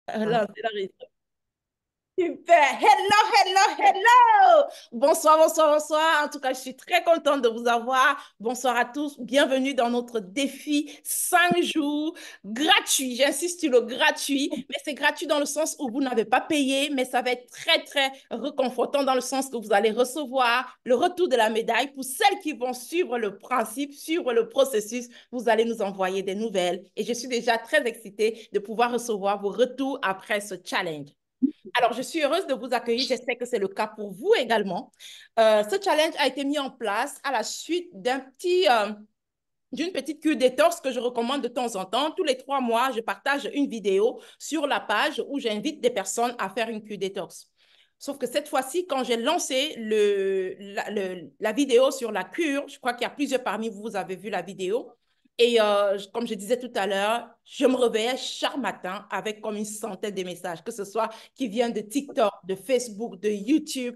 Là, c'est la Super. Hello, hello, hello. Bonsoir, bonsoir, bonsoir. En tout cas, je suis très contente de vous avoir. Bonsoir à tous. Bienvenue dans notre défi 5 jours gratuit. J'insiste sur le gratuit, mais c'est gratuit dans le sens où vous n'avez pas payé, mais ça va être très, très réconfortant dans le sens que vous allez recevoir le retour de la médaille. Pour celles qui vont suivre le principe, suivre le processus, vous allez nous envoyer des nouvelles. Et je suis déjà très excitée de pouvoir recevoir vos retours après ce challenge. Alors, je suis heureuse de vous accueillir. J'espère que c'est le cas pour vous également. Ce challenge a été mis en place à la suite d'une petite cure détox que je recommande de temps en temps. Tous les 3 mois, je partage une vidéo sur la page où j'invite des personnes à faire une cure détox. Sauf que cette fois-ci, quand j'ai lancé la vidéo sur la cure, je crois qu'il y a plusieurs parmi vous, vous avez vu la vidéo. Et comme je disais tout à l'heure, je me réveillais chaque matin avec comme une centaine de messages, que ce soit qui viennent de TikTok, de Facebook, de YouTube.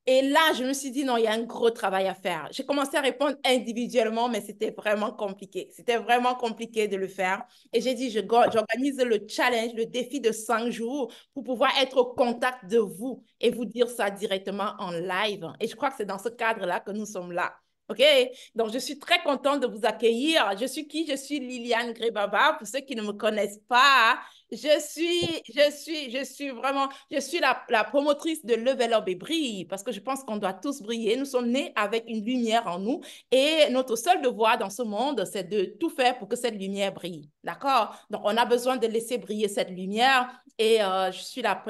Et là, je me suis dit, non, il y a un gros travail à faire. J'ai commencé à répondre individuellement, mais c'était vraiment compliqué. C'était vraiment compliqué de le faire. Et j'ai dit, j'organise le challenge, le défi de 5 jours pour pouvoir être au contact de vous et vous dire ça directement en live. Et je crois que c'est dans ce cadre-là que nous sommes là. OK? Donc, je suis très contente de vous accueillir. Je suis qui? Je suis Liliane Grébaba. Pour ceux qui ne me connaissent pas, je suis vraiment, je suis la promotrice de Level Up et Brille parce que je pense qu'on doit tous briller. Nous sommes nés avec une lumière en nous et notre seul devoir dans ce monde, c'est de tout faire pour que cette lumière brille. D'accord? Donc, on a besoin de laisser briller cette lumière et je suis la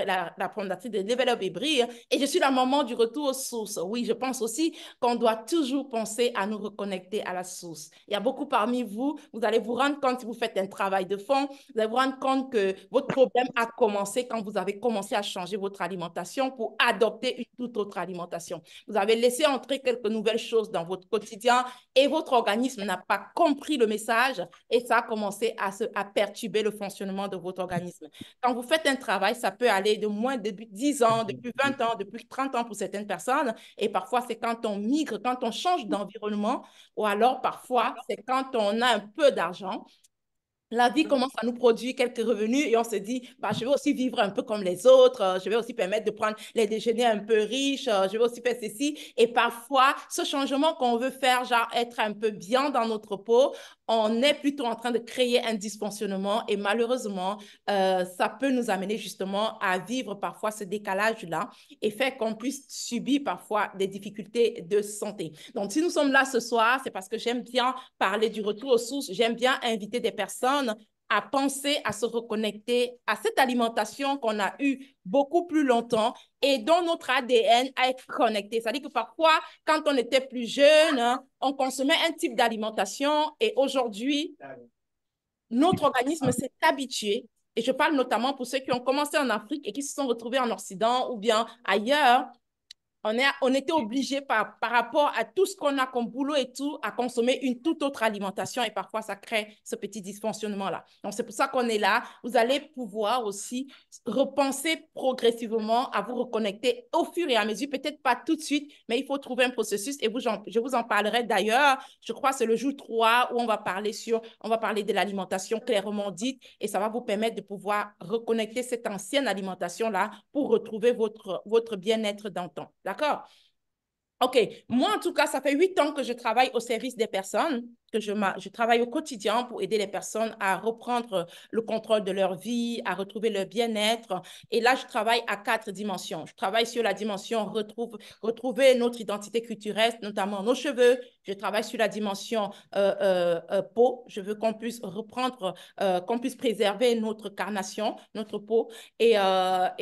fondatrice de Level Up et Brille et je suis la maman du retour aux sources. Oui, je pense aussi qu'on doit toujours penser à nous reconnecter à la source. Il y a beaucoup parmi vous, vous allez vous rendre compte si vous faites un travail de fond, vous allez vous rendre compte que votre problème a commencé quand vous avez commencé à changer votre alimentation pour adopter une toute autre alimentation. Vous avez laissé entrer quelques nouvelles choses dans votre quotidien et votre organisme n'a pas compris le message et ça a commencé à perturber le fonctionnement de votre organisme. Quand vous faites un travail, ça peut aller de moins de 10 ans, depuis 20 ans, depuis 30 ans pour certaines personnes et parfois c'est quand on migre, quand on change d'environnement ou alors parfois c'est quand on a un peu d'argent la vie commence à nous produire quelques revenus et on se dit, bah, je vais aussi vivre un peu comme les autres, je vais aussi permettre de prendre les déjeuners un peu riches, je vais aussi faire ceci. Et parfois, ce changement qu'on veut faire, genre être un peu bien dans notre peau, on est plutôt en train de créer un dysfonctionnement et malheureusement, ça peut nous amener justement à vivre parfois ce décalage-là et faire qu'on puisse subir parfois des difficultés de santé. Donc, si nous sommes là ce soir, c'est parce que j'aime bien parler du retour aux sources, j'aime bien inviter des personnes à penser à se reconnecter à cette alimentation qu'on a eue beaucoup plus longtemps et dont notre ADN a été connecté. C'est-à-dire que parfois, quand on était plus jeune, hein, on consommait un type d'alimentation et aujourd'hui, notre organisme s'est habitué, et je parle notamment pour ceux qui ont commencé en Afrique et qui se sont retrouvés en Occident ou bien ailleurs, on était obligé par rapport à tout ce qu'on a comme boulot et tout, à consommer une toute autre alimentation et parfois ça crée ce petit dysfonctionnement-là. Donc c'est pour ça qu'on est là. Vous allez pouvoir aussi repenser progressivement à vous reconnecter au fur et à mesure, peut-être pas tout de suite, mais il faut trouver un processus et je vous en parlerai d'ailleurs. Je crois que c'est le jour 3 où on va parler de l'alimentation clairement dite et ça va vous permettre de pouvoir reconnecter cette ancienne alimentation-là pour retrouver votre bien-être d'antan. D'accord? OK. Moi, en tout cas, ça fait 8 ans que je travaille au service des personnes, je travaille au quotidien pour aider les personnes à reprendre le contrôle de leur vie, à retrouver leur bien-être. Et là, je travaille à 4 dimensions. Je travaille sur la dimension retrouver notre identité culturelle, notamment nos cheveux. Je travaille sur la dimension peau. Je veux qu'on puisse reprendre, qu'on puisse préserver notre carnation, notre peau. Et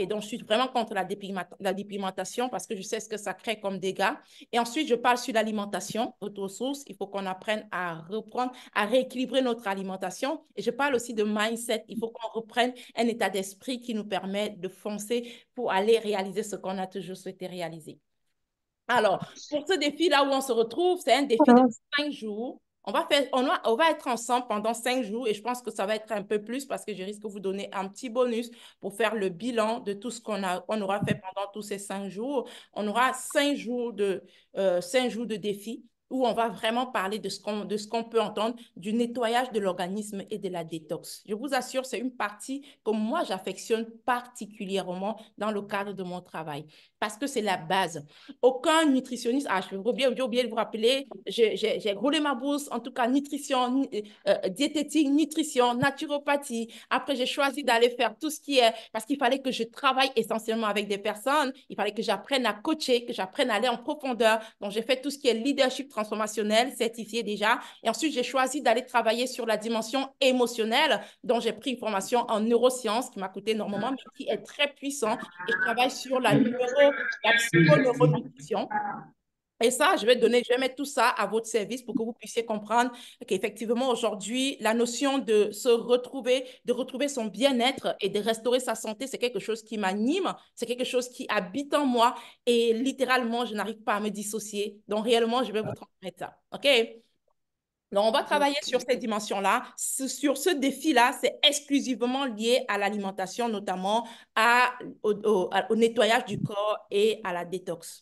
donc, je suis vraiment contre la dépigmentation parce que je sais ce que ça crée comme dégâts. Et ensuite, je parle sur l'alimentation, auto source. Il faut qu'on apprenne à reprendre, à rééquilibrer notre alimentation. Et je parle aussi de mindset. Il faut qu'on reprenne un état d'esprit qui nous permet de foncer pour aller réaliser ce qu'on a toujours souhaité réaliser. Alors, pour ce défi-là où on se retrouve, c'est un défi de 5 jours. On va être ensemble pendant 5 jours et je pense que ça va être un peu plus parce que je risque de vous donner un petit bonus pour faire le bilan de tout ce qu'on aura fait pendant tous ces 5 jours. On aura 5 jours de défi. où on va vraiment parler de ce qu'on peut entendre, du nettoyage de l'organisme et de la détox. Je vous assure, c'est une partie que moi, j'affectionne particulièrement dans le cadre de mon travail, parce que c'est la base. Aucun nutritionniste, j'ai oublié de vous rappeler, j'ai roulé ma bourse, en tout cas, nutrition, diététique, nutrition, naturopathie. Après, j'ai choisi d'aller faire tout ce qui est, parce qu'il fallait que je travaille essentiellement avec des personnes, il fallait que j'apprenne à coacher, que j'apprenne à aller en profondeur. Donc, j'ai fait tout ce qui est leadership transformationnel, certifié déjà. Et ensuite, j'ai choisi d'aller travailler sur la dimension émotionnelle, dont j'ai pris une formation en neurosciences qui m'a coûté énormément, mais qui est très puissant. Et je travaille sur la psychoneuronutrition. Et ça, je vais mettre tout ça à votre service pour que vous puissiez comprendre qu'effectivement, aujourd'hui, la notion de se retrouver, de retrouver son bien-être et de restaurer sa santé, c'est quelque chose qui m'anime, c'est quelque chose qui habite en moi et littéralement, je n'arrive pas à me dissocier. Donc, réellement, je vais vous transmettre ça. OK? Donc, on va travailler sur ces dimensions-là. Sur ce défi-là, c'est exclusivement lié à l'alimentation, notamment au nettoyage du corps et à la détox.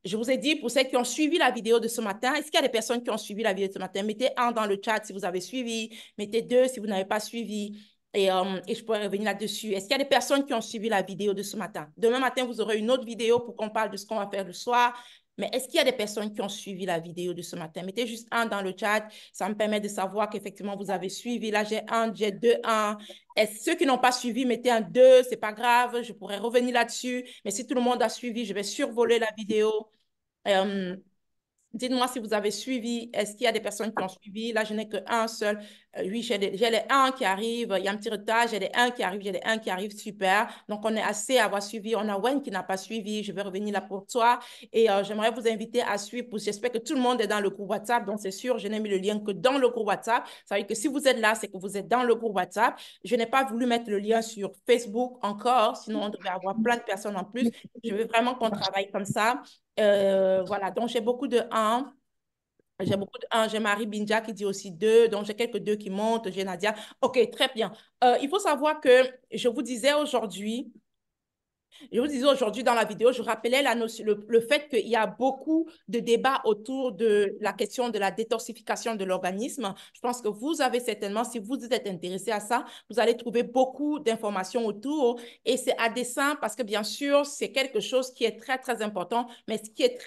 Je vous ai dit, pour ceux qui ont suivi la vidéo de ce matin, est-ce qu'il y a des personnes qui ont suivi la vidéo de ce matin? Mettez un dans le chat si vous avez suivi, mettez deux si vous n'avez pas suivi, et je pourrais revenir là-dessus. Est-ce qu'il y a des personnes qui ont suivi la vidéo de ce matin? Demain matin, vous aurez une autre vidéo pour qu'on parle de ce qu'on va faire le soir. Mais est-ce qu'il y a des personnes qui ont suivi la vidéo de ce matin? Mettez juste un dans le chat. Ça me permet de savoir qu'effectivement, vous avez suivi. Là, j'ai un, j'ai deux, un. Et ceux qui n'ont pas suivi, mettez un deux. C'est pas grave. Je pourrais revenir là-dessus. Mais si tout le monde a suivi, je vais survoler la vidéo. Euh, Dites-moi si vous avez suivi. Est-ce qu'il y a des personnes qui ont suivi? Là, je n'ai qu'un seul. Oui, j'ai les 1 qui arrivent. Il y a un petit retard. J'ai les 1 qui arrivent. J'ai les 1 qui arrivent. Super. Donc, on est assez à avoir suivi. On a Wen qui n'a pas suivi. Je vais revenir là pour toi. Et j'aimerais vous inviter à suivre. J'espère que tout le monde est dans le groupe WhatsApp. Donc, c'est sûr, je n'ai mis le lien que dans le groupe WhatsApp. Ça veut dire que si vous êtes là, c'est que vous êtes dans le groupe WhatsApp. Je n'ai pas voulu mettre le lien sur Facebook encore. Sinon, on devrait avoir plein de personnes en plus. Je veux vraiment qu'on travaille comme ça. Voilà, donc j'ai beaucoup de 1. J'ai beaucoup de 1. J'ai Marie Binja qui dit aussi 2. Donc j'ai quelques 2 qui montent. J'ai Nadia. OK, très bien. Il faut savoir que je vous disais aujourd'hui, dans la vidéo, je rappelais le fait qu'il y a beaucoup de débats autour de la question de la détoxification de l'organisme. Je pense que vous avez certainement, si vous êtes intéressé à ça, vous allez trouver beaucoup d'informations autour. Et c'est à dessein parce que, bien sûr, c'est quelque chose qui est très, très important, mais qui est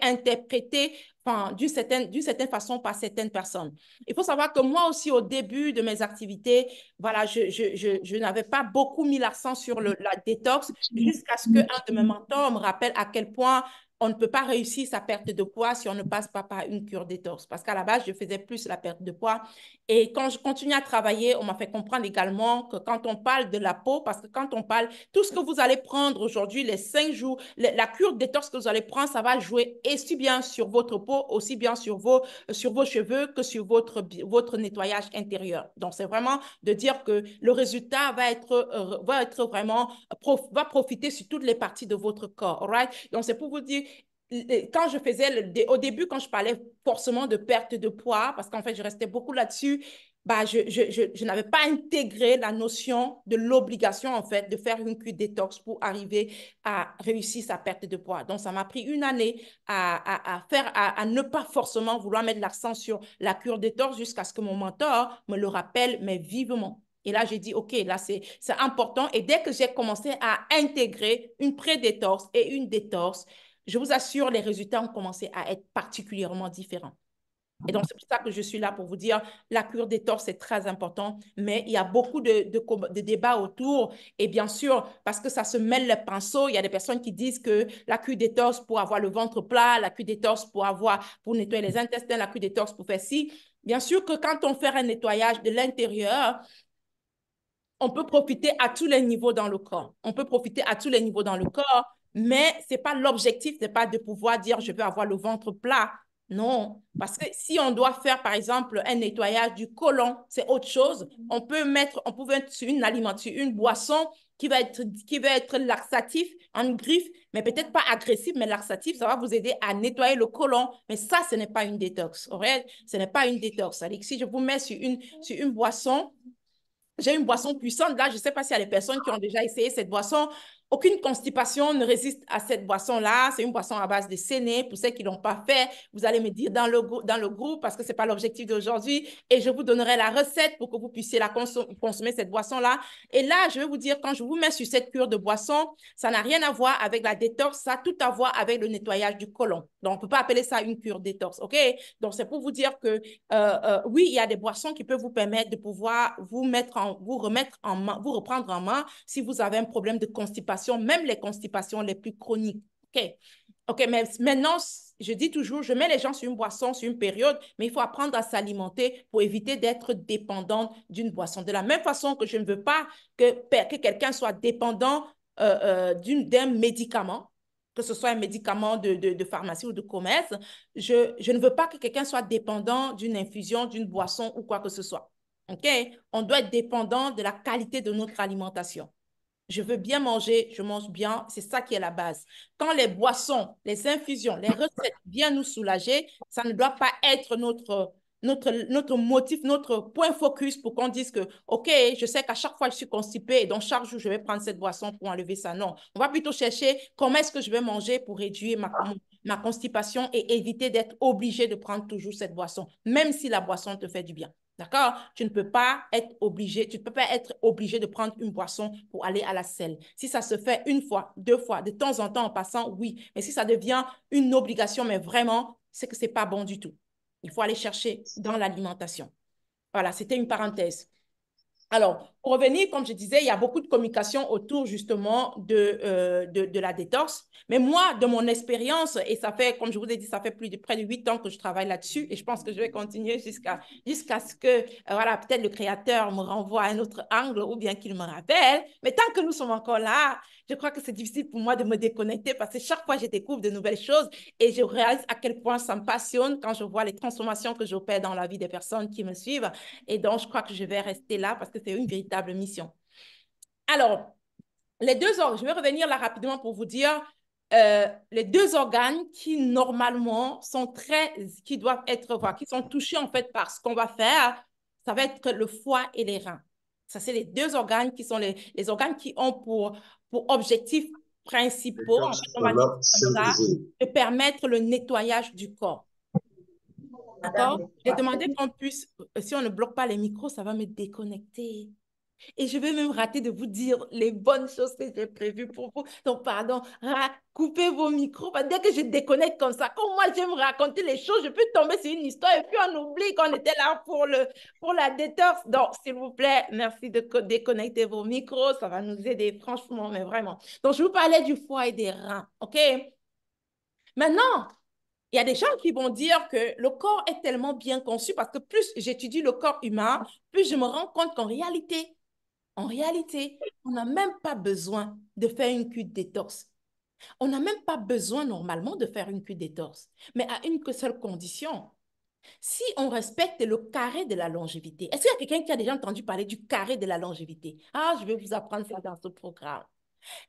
interprété enfin, d'une certaine façon par certaines personnes. Il faut savoir que moi aussi, au début de mes activités, voilà, je n'avais pas beaucoup mis l'accent sur la détox jusqu'à ce qu'un de mes mentors me rappelle à quel point on ne peut pas réussir sa perte de poids si on ne passe pas par une cure détox. Parce qu'à la base, je faisais plus la perte de poids. Et quand je continue à travailler, on m'a fait comprendre également que quand on parle de la peau, parce que quand on parle, tout ce que vous allez prendre aujourd'hui, les 5 jours, la cure détox que vous allez prendre, ça va jouer aussi bien sur votre peau, aussi bien sur vos cheveux que sur votre nettoyage intérieur. Donc, c'est vraiment de dire que le résultat va être vraiment va profiter sur toutes les parties de votre corps. Right? Donc, c'est pour vous dire, quand je faisais, au début, quand je parlais forcément de perte de poids, parce qu'en fait, je restais beaucoup là-dessus, bah, je n'avais pas intégré la notion de l'obligation, en fait, de faire une cure détox pour arriver à réussir sa perte de poids. Donc, ça m'a pris une année à ne pas forcément vouloir mettre l'accent sur la cure détox jusqu'à ce que mon mentor me le rappelle, mais vivement. Et là, j'ai dit, OK, là, c'est important. Et dès que j'ai commencé à intégrer une pré-détox et une détox, je vous assure, les résultats ont commencé à être particulièrement différents. Et donc, c'est pour ça que je suis là pour vous dire, la cure détox, c'est très important, mais il y a beaucoup de débats autour. Et bien sûr, parce que ça se mêle les pinceaux, il y a des personnes qui disent que la cure détox pour avoir le ventre plat, la cure détox pour nettoyer les intestins, la cure détox pour faire ci. Bien sûr que quand on fait un nettoyage de l'intérieur, on peut profiter à tous les niveaux dans le corps. On peut profiter à tous les niveaux dans le corps, mais ce n'est pas l'objectif, ce n'est pas de pouvoir dire je veux avoir le ventre plat. Non, parce que si on doit faire, par exemple, un nettoyage du côlon, c'est autre chose. On peut mettre sur une boisson qui va être laxatif, en griffe, mais peut-être pas agressif, mais laxatif, ça va vous aider à nettoyer le côlon. Mais ça, ce n'est pas une détox. Ce n'est pas une détox. C'est-à-dire que si je vous mets sur une boisson, j'ai une boisson puissante. Là, je ne sais pas s'il y a des personnes qui ont déjà essayé cette boisson. Aucune constipation ne résiste à cette boisson-là. C'est une boisson à base de séné. Pour ceux qui ne l'ont pas fait, vous allez me dire dans le groupe parce que ce n'est pas l'objectif d'aujourd'hui et je vous donnerai la recette pour que vous puissiez consommer cette boisson-là. Et là, je vais vous dire, quand je vous mets sur cette cure de boisson, ça n'a rien à voir avec la détox, ça a tout à voir avec le nettoyage du côlon. Donc, on ne peut pas appeler ça une cure détox, OK? Donc, c'est pour vous dire que oui, il y a des boissons qui peuvent vous permettre de pouvoir vous remettre en main, vous reprendre en main si vous avez un problème de constipation, même les constipations les plus chroniques. OK? OK, mais maintenant, je dis toujours, je mets les gens sur une boisson, sur une période, mais il faut apprendre à s'alimenter pour éviter d'être dépendant d'une boisson. De la même façon que je ne veux pas que quelqu'un soit dépendant d'un médicament, que ce soit un médicament de pharmacie ou de commerce, je ne veux pas que quelqu'un soit dépendant d'une infusion, d'une boisson ou quoi que ce soit. OK? On doit être dépendant de la qualité de notre alimentation. Je veux bien manger, je mange bien, c'est ça qui est la base. Quand les boissons, les infusions, les recettes viennent nous soulager, ça ne doit pas être notre motif, notre point focus pour qu'on dise que, OK, je sais qu'à chaque fois je suis constipée et donc chaque jour je vais prendre cette boisson pour enlever ça. Non, on va plutôt chercher comment est-ce que je vais manger pour réduire ma constipation et éviter d'être obligé de prendre toujours cette boisson, même si la boisson te fait du bien. D'accord? Tu ne peux pas être obligé, tu ne peux pas être obligé de prendre une boisson pour aller à la selle. Si ça se fait une fois, deux fois, de temps en temps en passant, oui. Mais si ça devient une obligation, mais vraiment, c'est que ce n'est pas bon du tout. Il faut aller chercher dans l'alimentation. Voilà, c'était une parenthèse. Alors, pour revenir, comme je disais, il y a beaucoup de communication autour justement de la détox. Mais moi, de mon expérience, et ça fait, comme je vous ai dit, ça fait près de 8 ans que je travaille là-dessus et je pense que je vais continuer jusqu'à ce que, voilà, peut-être le créateur me renvoie à un autre angle ou bien qu'il me rappelle. Mais tant que nous sommes encore là, je crois que c'est difficile pour moi de me déconnecter parce que chaque fois, je découvre de nouvelles choses et je réalise à quel point ça me passionne quand je vois les transformations que j'opère dans la vie des personnes qui me suivent. Et donc, je crois que je vais rester là parce que c'est une véritable mission. Alors, je vais revenir là rapidement pour vous dire les deux organes qui normalement qui doivent être, enfin, qui sont touchés en fait par ce qu'on va faire, ça va être le foie et les reins. Ça, c'est les deux organes qui sont les organes qui ont pour objectif principaux, en fait, on va dire comme ça, de permettre le nettoyage du corps. D'accord? J'ai demandé qu'on puisse, si on ne bloque pas les micros, ça va me déconnecter. Et je vais même rater de vous dire les bonnes choses que j'ai prévues pour vous. Donc, pardon, coupez vos micros. Dès que je déconnecte comme ça, comme moi, j'aime raconter les choses, je peux tomber sur une histoire et puis on oublie qu'on était là pour la détox. Donc, s'il vous plaît, merci de déconnecter vos micros. Ça va nous aider, franchement, mais vraiment. Donc, je vous parlais du foie et des reins. OK? Maintenant, il y a des gens qui vont dire que le corps est tellement bien conçu parce que plus j'étudie le corps humain, plus je me rends compte en réalité, on n'a même pas besoin de faire une cure détox. On n'a même pas besoin normalement de faire une cure détox, mais à une seule condition. Si on respecte le carré de la longévité, est-ce qu'il y a quelqu'un qui a déjà entendu parler du carré de la longévité? Ah, je vais vous apprendre ça dans ce programme.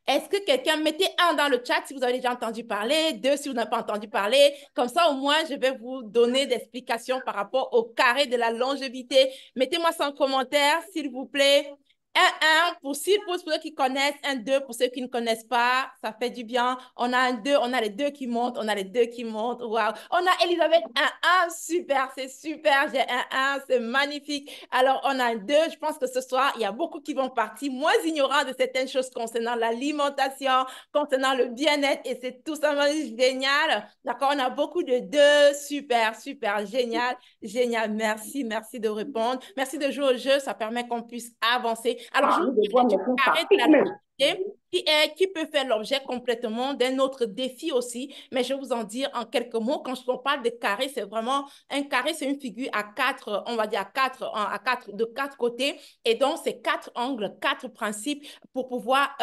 Est-ce que quelqu'un, mettez un dans le chat si vous avez déjà entendu parler, deux si vous n'avez pas entendu parler. Comme ça, au moins, je vais vous donner des explications par rapport au carré de la longévité. Mettez-moi ça en commentaire, s'il vous plaît. Un pour ceux qui connaissent, un 2 pour ceux qui ne connaissent pas, ça fait du bien. On a un 2, on a les deux qui montent, on a les deux qui montent. Wow. On a Elisabeth, un super, c'est super. J'ai un c'est magnifique. Alors, on a un 2, je pense que ce soir, il y a beaucoup qui vont partir moins ignorants de certaines choses concernant l'alimentation, concernant le bien-être et c'est tout simplement génial. D'accord, on a beaucoup de 2, super, super, génial, génial. Merci, merci de répondre. Merci de jouer au jeu, ça permet qu'on puisse avancer. Alors, je vous parlais du carré de la longévité qui peut faire l'objet complètement d'un autre défi aussi, mais je vais vous en dire en quelques mots. Quand on parle de carré, c'est vraiment un carré, c'est une figure à quatre, on va dire de quatre côtés, et donc c'est quatre angles, quatre principes pour pouvoir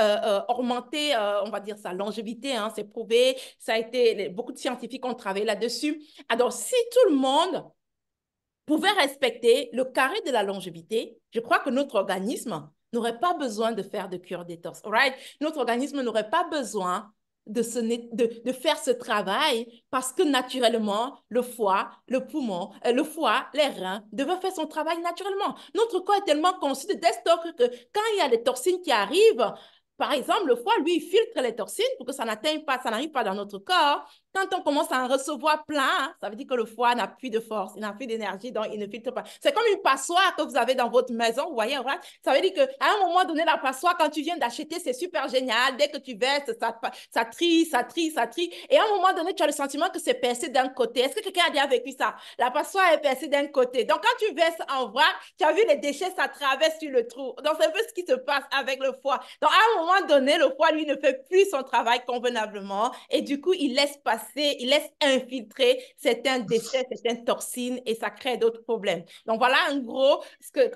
augmenter, on va dire sa longévité, hein, c'est prouvé, ça a été, beaucoup de scientifiques ont travaillé là-dessus. Alors, si tout le monde pouvait respecter le carré de la longévité, je crois que notre organisme n'aurait pas besoin de faire de cure détox. Right? Notre organisme n'aurait pas besoin de faire ce travail parce que naturellement, le foie, le poumon, le foie, les reins devaient faire son travail naturellement. Notre corps est tellement conçu de telle sorte que quand il y a des toxines qui arrivent, Par exemple, le foie, lui, il filtre les toxines pour que ça n'atteigne pas, ça n'arrive pas dans notre corps. Quand on commence à en recevoir plein, ça veut dire que le foie n'a plus de force, il n'a plus d'énergie, donc il ne filtre pas. C'est comme une passoire que vous avez dans votre maison, vous voyez, right? Ça veut dire qu'à un moment donné, la passoire, quand tu viens d'acheter, c'est super génial. Dès que tu verses, ça trie, ça trie, ça trie. Et à un moment donné, tu as le sentiment que c'est percé d'un côté. Est-ce que quelqu'un a déjà vécu ça? La passoire est percée d'un côté. Donc, quand tu verses en vrac, tu as vu les déchets, ça traverse sur le trou. Donc, c'est un peu ce qui se passe avec le foie. Donc, à un moment donné, le foie, lui, ne fait plus son travail convenablement et du coup, il laisse passer, il laisse infiltrer certains déchets, certaines toxines et ça crée d'autres problèmes. Donc, voilà en gros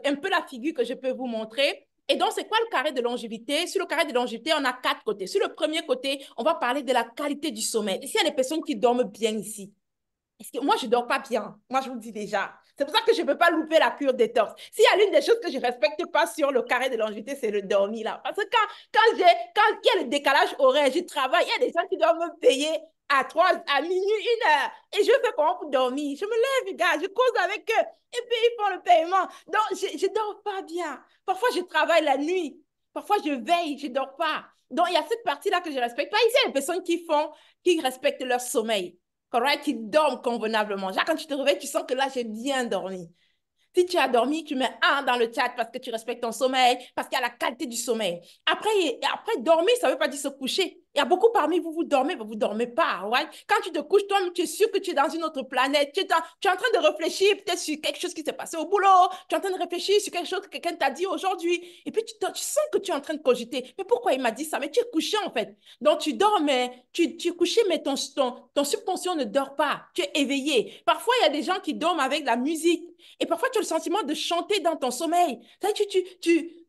un peu la figure que je peux vous montrer. Et donc, c'est quoi le carré de longévité? Sur le carré de longévité, on a 4 côtés. Sur le premier côté, on va parler de la qualité du sommeil. Ici, il y a des personnes qui dorment bien ici. Moi, je ne dors pas bien. Moi, je vous le dis déjà. C'est pour ça que je ne peux pas louper la cure détox. S'il y a l'une des choses que je ne respecte pas sur le carré de longévité, c'est le dormir là. Parce que quand il y a le décalage horaire, je travaille, il y a des gens qui doivent me payer à minuit, 1 heure. Et je fais comment pour dormir? Je me lève, gars, je cause avec eux. Et puis, ils font le paiement. Donc, je ne dors pas bien. Parfois, je travaille la nuit. Parfois, je veille, je ne dors pas. Donc, il y a cette partie-là que je ne respecte pas. Ici, il y a des personnes qui respectent leur sommeil. Correct, qui dorment convenablement. Genre, quand tu te réveilles, tu sens que là, j'ai bien dormi. Si tu as dormi, tu mets un dans le chat parce que tu respectes ton sommeil, parce qu'il y a la qualité du sommeil. Après dormir, ça ne veut pas dire se coucher. Il y a beaucoup parmi vous, vous dormez, mais vous ne dormez pas. Ouais? Quand tu te couches, toi, tu es sûr que tu es dans une autre planète. Tu es en train de réfléchir peut-être sur quelque chose qui s'est passé au boulot. Tu es en train de réfléchir sur quelque chose que quelqu'un t'a dit aujourd'hui. Et puis, tu sens que tu es en train de cogiter. Mais pourquoi il m'a dit ça? Mais tu es couché, en fait. Donc, tu dors, mais tu es couché, mais ton subconscient ne dort pas. Tu es éveillé. Parfois, il y a des gens qui dorment avec la musique. Et parfois, tu as le sentiment de chanter dans ton sommeil.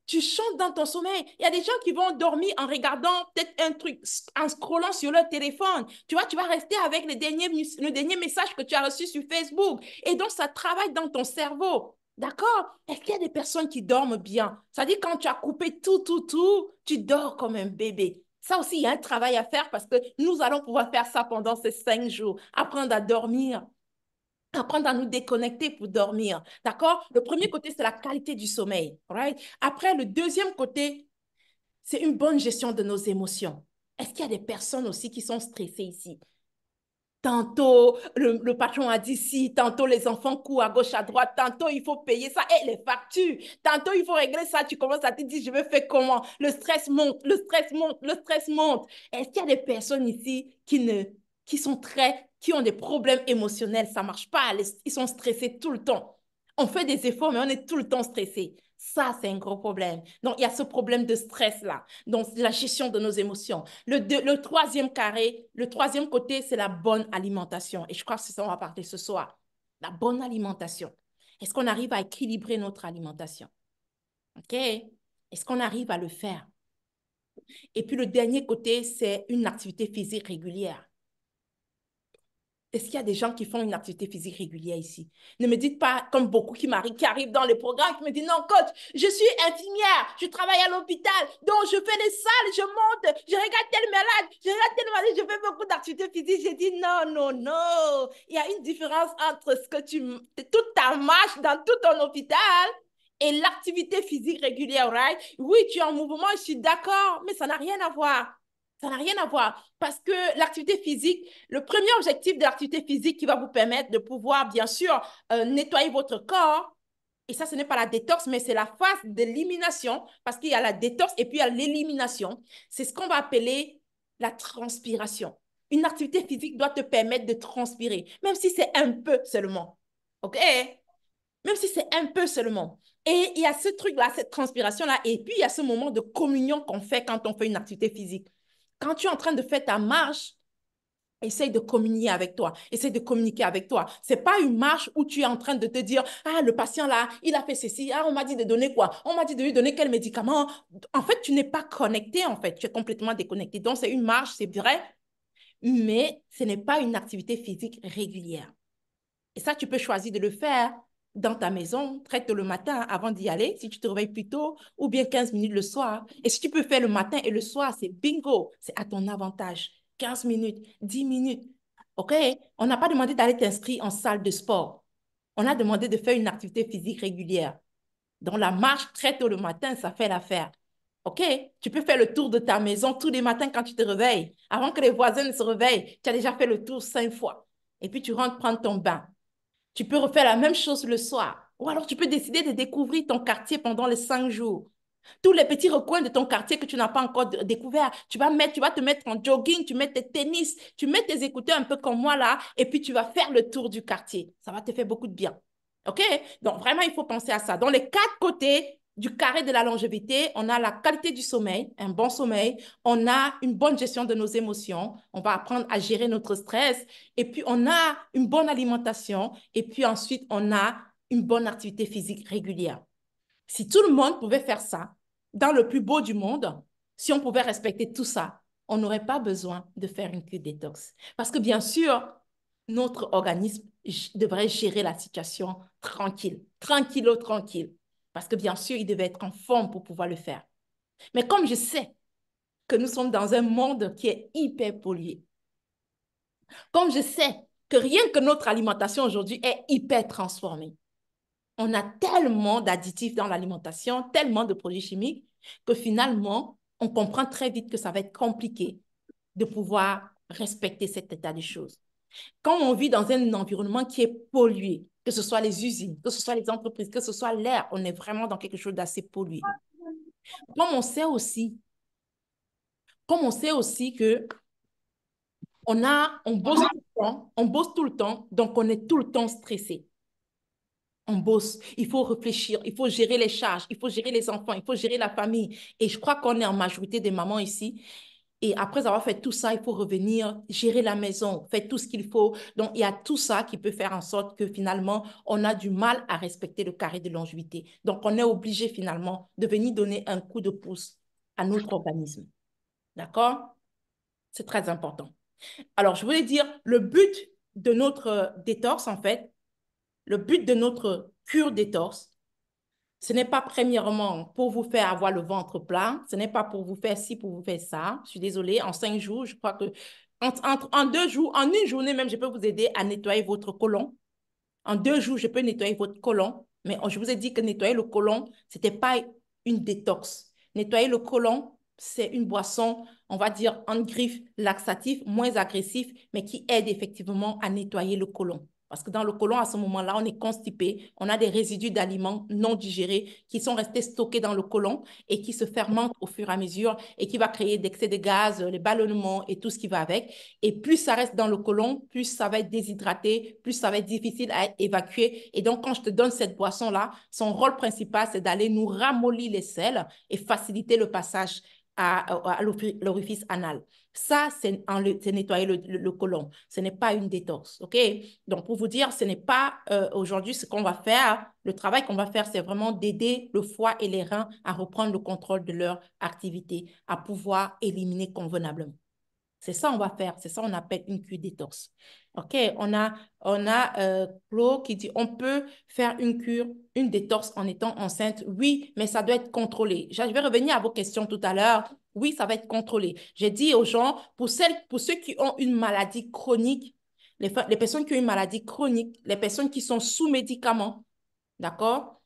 Tu chantes dans ton sommeil. Il y a des gens qui vont dormir en regardant peut-être un truc, en scrollant sur leur téléphone. Tu vois, tu vas rester avec le dernier message que tu as reçu sur Facebook. Et donc, ça travaille dans ton cerveau. D'accord? Est-ce qu'il y a des personnes qui dorment bien? Ça dit quand tu as coupé tout, tu dors comme un bébé. Ça aussi, il y a un travail à faire parce que nous allons pouvoir faire ça pendant ces 5 jours. Apprendre à dormir, apprendre à nous déconnecter pour dormir. D'accord? Le premier côté, c'est la qualité du sommeil. Right? Après, le deuxième côté, c'est une bonne gestion de nos émotions. Est-ce qu'il y a des personnes aussi qui sont stressées ici? Tantôt, le patron a dit ci, tantôt les enfants courent à gauche, à droite, tantôt il faut payer ça, et les factures, tantôt il faut régler ça, tu commences à te dire, je vais faire comment? Le stress monte, le stress monte, le stress monte. Est-ce qu'il y a des personnes ici qui ont des problèmes émotionnels, ça ne marche pas, ils sont stressés tout le temps. On fait des efforts, mais on est tout le temps stressé. Ça, c'est un gros problème. Donc, il y a ce problème de stress-là. Donc, la gestion de nos émotions. Le troisième carré, le troisième côté, c'est la bonne alimentation. Et je crois que c'est ça qu'on va parler ce soir. La bonne alimentation. Est-ce qu'on arrive à équilibrer notre alimentation? OK? Est-ce qu'on arrive à le faire? Et puis, le dernier côté, c'est une activité physique régulière. Est-ce qu'il y a des gens qui font une activité physique régulière ici? Ne me dites pas, comme beaucoup qui arrivent dans les programmes, qui me disent, non, coach, je suis infirmière, je travaille à l'hôpital, donc je fais des salles, je monte, je regarde tel malade, je regarde tel malade, je fais beaucoup d'activités physiques. J'ai dit, non, non, non. Il y a une différence entre toute ta marche dans tout ton hôpital et l'activité physique régulière, right? Oui, tu es en mouvement, je suis d'accord, mais ça n'a rien à voir. Ça n'a rien à voir parce que l'activité physique, le premier objectif de l'activité physique qui va vous permettre de pouvoir, bien sûr, nettoyer votre corps, et ça, ce n'est pas la détox, mais c'est la phase d'élimination parce qu'il y a la détox et puis il y a l'élimination. C'est ce qu'on va appeler la transpiration. Une activité physique doit te permettre de transpirer, même si c'est un peu seulement. OK? Même si c'est un peu seulement. Et il y a ce truc-là, cette transpiration-là, et puis il y a ce moment de communion qu'on fait quand on fait une activité physique. Quand tu es en train de faire ta marche, essaye de communier avec toi. Essaye de communiquer avec toi. Ce n'est pas une marche où tu es en train de te dire, ah, le patient là, il a fait ceci. Ah, on m'a dit de donner quoi? On m'a dit de lui donner quel médicament? En fait, tu n'es pas connecté, en fait. Tu es complètement déconnecté. Donc, c'est une marche, c'est vrai, mais ce n'est pas une activité physique régulière. Et ça, tu peux choisir de le faire dans ta maison, très tôt le matin avant d'y aller, si tu te réveilles plus tôt, ou bien 15 minutes le soir. Et si tu peux faire le matin et le soir, c'est bingo, c'est à ton avantage. 15 minutes, 10 minutes. OK? On n'a pas demandé d'aller t'inscrire en salle de sport. On a demandé de faire une activité physique régulière. Donc, la marche très tôt le matin, ça fait l'affaire. OK? Tu peux faire le tour de ta maison tous les matins quand tu te réveilles. Avant que les voisins ne se réveillent, tu as déjà fait le tour 5 fois. Et puis tu rentres prendre ton bain. Tu peux refaire la même chose le soir. Ou alors tu peux décider de découvrir ton quartier pendant les 5 jours. Tous les petits recoins de ton quartier que tu n'as pas encore découvert, tu vas te mettre en jogging, tu mets tes tennis, tu mets tes écouteurs un peu comme moi là, et puis tu vas faire le tour du quartier. Ça va te faire beaucoup de bien. OK? Donc vraiment, il faut penser à ça. Dans les 4 côtés du carré de la longévité, on a la qualité du sommeil, un bon sommeil, on a une bonne gestion de nos émotions, on va apprendre à gérer notre stress, et puis on a une bonne alimentation, et puis ensuite on a une bonne activité physique régulière. Si tout le monde pouvait faire ça, dans le plus beau du monde, si on pouvait respecter tout ça, on n'aurait pas besoin de faire une cure détox. Parce que bien sûr, notre organisme devrait gérer la situation tranquille, tranquillo, tranquille. Parce que bien sûr, il devait être en forme pour pouvoir le faire. Mais comme je sais que nous sommes dans un monde qui est hyper pollué, comme je sais que rien que notre alimentation aujourd'hui est hyper transformée, on a tellement d'additifs dans l'alimentation, tellement de produits chimiques, que finalement, on comprend très vite que ça va être compliqué de pouvoir respecter cet état des choses. Quand on vit dans un environnement qui est pollué, que ce soit les usines, que ce soit les entreprises, que ce soit l'air, on est vraiment dans quelque chose d'assez pollué. Comme on sait aussi, comme on sait aussi que on bosse tout le temps, donc on est tout le temps stressé. On bosse, il faut réfléchir, il faut gérer les charges, il faut gérer les enfants, il faut gérer la famille. Et je crois qu'on est en majorité des mamans ici. Et après avoir fait tout ça, il faut revenir, gérer la maison, faire tout ce qu'il faut. Donc, il y a tout ça qui peut faire en sorte que finalement, on a du mal à respecter le carré de longévité. Donc, on est obligé finalement de venir donner un coup de pouce à notre organisme. D'accord? C'est très important. Alors, je voulais dire, le but de notre détox, en fait, le but de notre cure détox, ce n'est pas premièrement pour vous faire avoir le ventre plat, ce n'est pas pour vous faire ci, pour vous faire ça. Je suis désolée, en 5 jours, je crois que en 2 jours, en une journée même, je peux vous aider à nettoyer votre côlon. En 2 jours, je peux nettoyer votre côlon. Mais je vous ai dit que nettoyer le côlon, ce n'était pas une détox. Nettoyer le côlon, c'est une boisson, on va dire, en griffe laxatif, moins agressif, mais qui aide effectivement à nettoyer le côlon. Parce que dans le côlon, à ce moment-là, on est constipé, on a des résidus d'aliments non digérés qui sont restés stockés dans le côlon et qui se fermentent au fur et à mesure et qui va créer d'excès de gaz, les ballonnements et tout ce qui va avec. Et plus ça reste dans le côlon, plus ça va être déshydraté, plus ça va être difficile à évacuer. Et donc, quand je te donne cette boisson-là, son rôle principal, c'est d'aller nous ramollir les selles et faciliter le passage à l'orifice anal. Ça, c'est nettoyer le côlon. Ce n'est pas une détox, OK? Donc, pour vous dire, ce n'est pas aujourd'hui ce qu'on va faire. Le travail qu'on va faire, c'est vraiment d'aider le foie et les reins à reprendre le contrôle de leur activité, à pouvoir éliminer convenablement. C'est ça on va faire. C'est ça on appelle une cure détox. OK, on a Flo qui dit on peut faire une cure, une détox en étant enceinte. Oui, mais ça doit être contrôlé. Je vais revenir à vos questions tout à l'heure. Oui, ça va être contrôlé. J'ai dit aux gens, pour ceux qui ont une maladie chronique, les personnes qui ont une maladie chronique, les personnes qui sont sous médicaments, d'accord?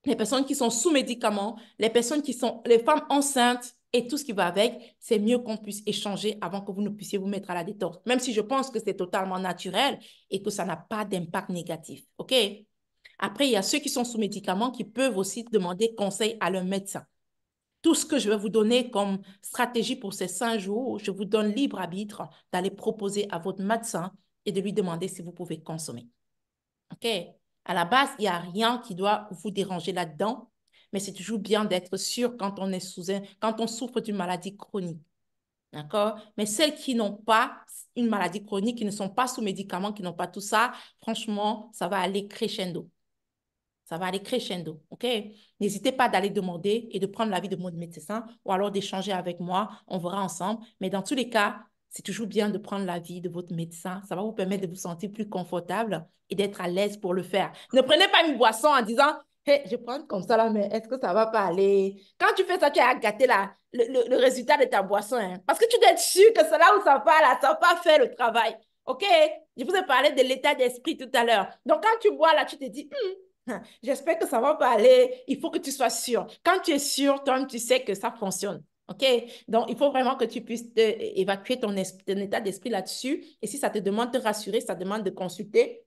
Les personnes qui sont sous médicaments, les femmes enceintes et tout ce qui va avec, c'est mieux qu'on puisse échanger avant que vous ne puissiez vous mettre à la détox. Même si je pense que c'est totalement naturel et que ça n'a pas d'impact négatif. OK? Après, il y a ceux qui sont sous médicaments qui peuvent aussi demander conseil à leur médecin. Tout ce que je vais vous donner comme stratégie pour ces 5 jours, je vous donne libre arbitre d'aller proposer à votre médecin et de lui demander si vous pouvez consommer. OK? À la base, il n'y a rien qui doit vous déranger là-dedans, mais c'est toujours bien d'être sûr quand on est quand on souffre d'une maladie chronique. D'accord? Mais celles qui n'ont pas une maladie chronique, qui ne sont pas sous médicaments, qui n'ont pas tout ça, franchement, ça va aller crescendo. Ça va aller crescendo, OK? N'hésitez pas d'aller demander et de prendre l'avis de mon médecin ou alors d'échanger avec moi. On verra ensemble. Mais dans tous les cas, c'est toujours bien de prendre l'avis de votre médecin. Ça va vous permettre de vous sentir plus confortable et d'être à l'aise pour le faire. Ne prenez pas une boisson en disant, hey, je prends comme ça là, mais est-ce que ça va pas aller? Quand tu fais ça, tu as gâté le résultat de ta boisson. Hein. Parce que tu dois être sûr que c'est là où ça va, là, ça va pas faire le travail. OK? Je vous ai parlé de l'état d'esprit tout à l'heure. Donc, quand tu bois là, tu te dis, J'espère que ça va pas aller. Il faut que tu sois sûr. Quand tu es sûr, toi tu sais que ça fonctionne. OK? Donc, il faut vraiment que tu puisses évacuer ton état d'esprit là-dessus. Et si ça te demande de te rassurer, ça te demande de consulter,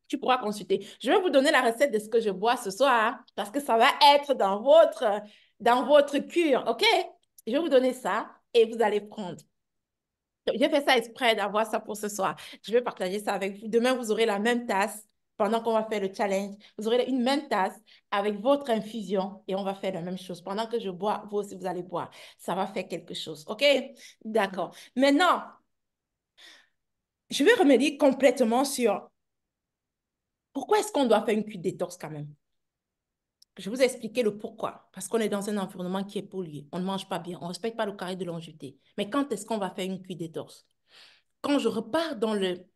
tu pourras consulter. Je vais vous donner la recette de ce que je bois ce soir hein, parce que ça va être dans votre cure. OK? Je vais vous donner ça et vous allez prendre. J'ai fait ça exprès d'avoir ça pour ce soir. Je vais partager ça avec vous. Demain, vous aurez la même tasse pendant qu'on va faire le challenge. Vous aurez une même tasse avec votre infusion et on va faire la même chose. Pendant que je bois, vous aussi, vous allez boire. Ça va faire quelque chose. OK? D'accord. Maintenant, je vais remédier complètement sur pourquoi est-ce qu'on doit faire une cure détox quand même. Je vous ai expliqué le pourquoi. Parce qu'on est dans un environnement qui est pollué. On ne mange pas bien. On ne respecte pas le carré de longévité. Mais quand est-ce qu'on va faire une cure détox? Quand je repars dans le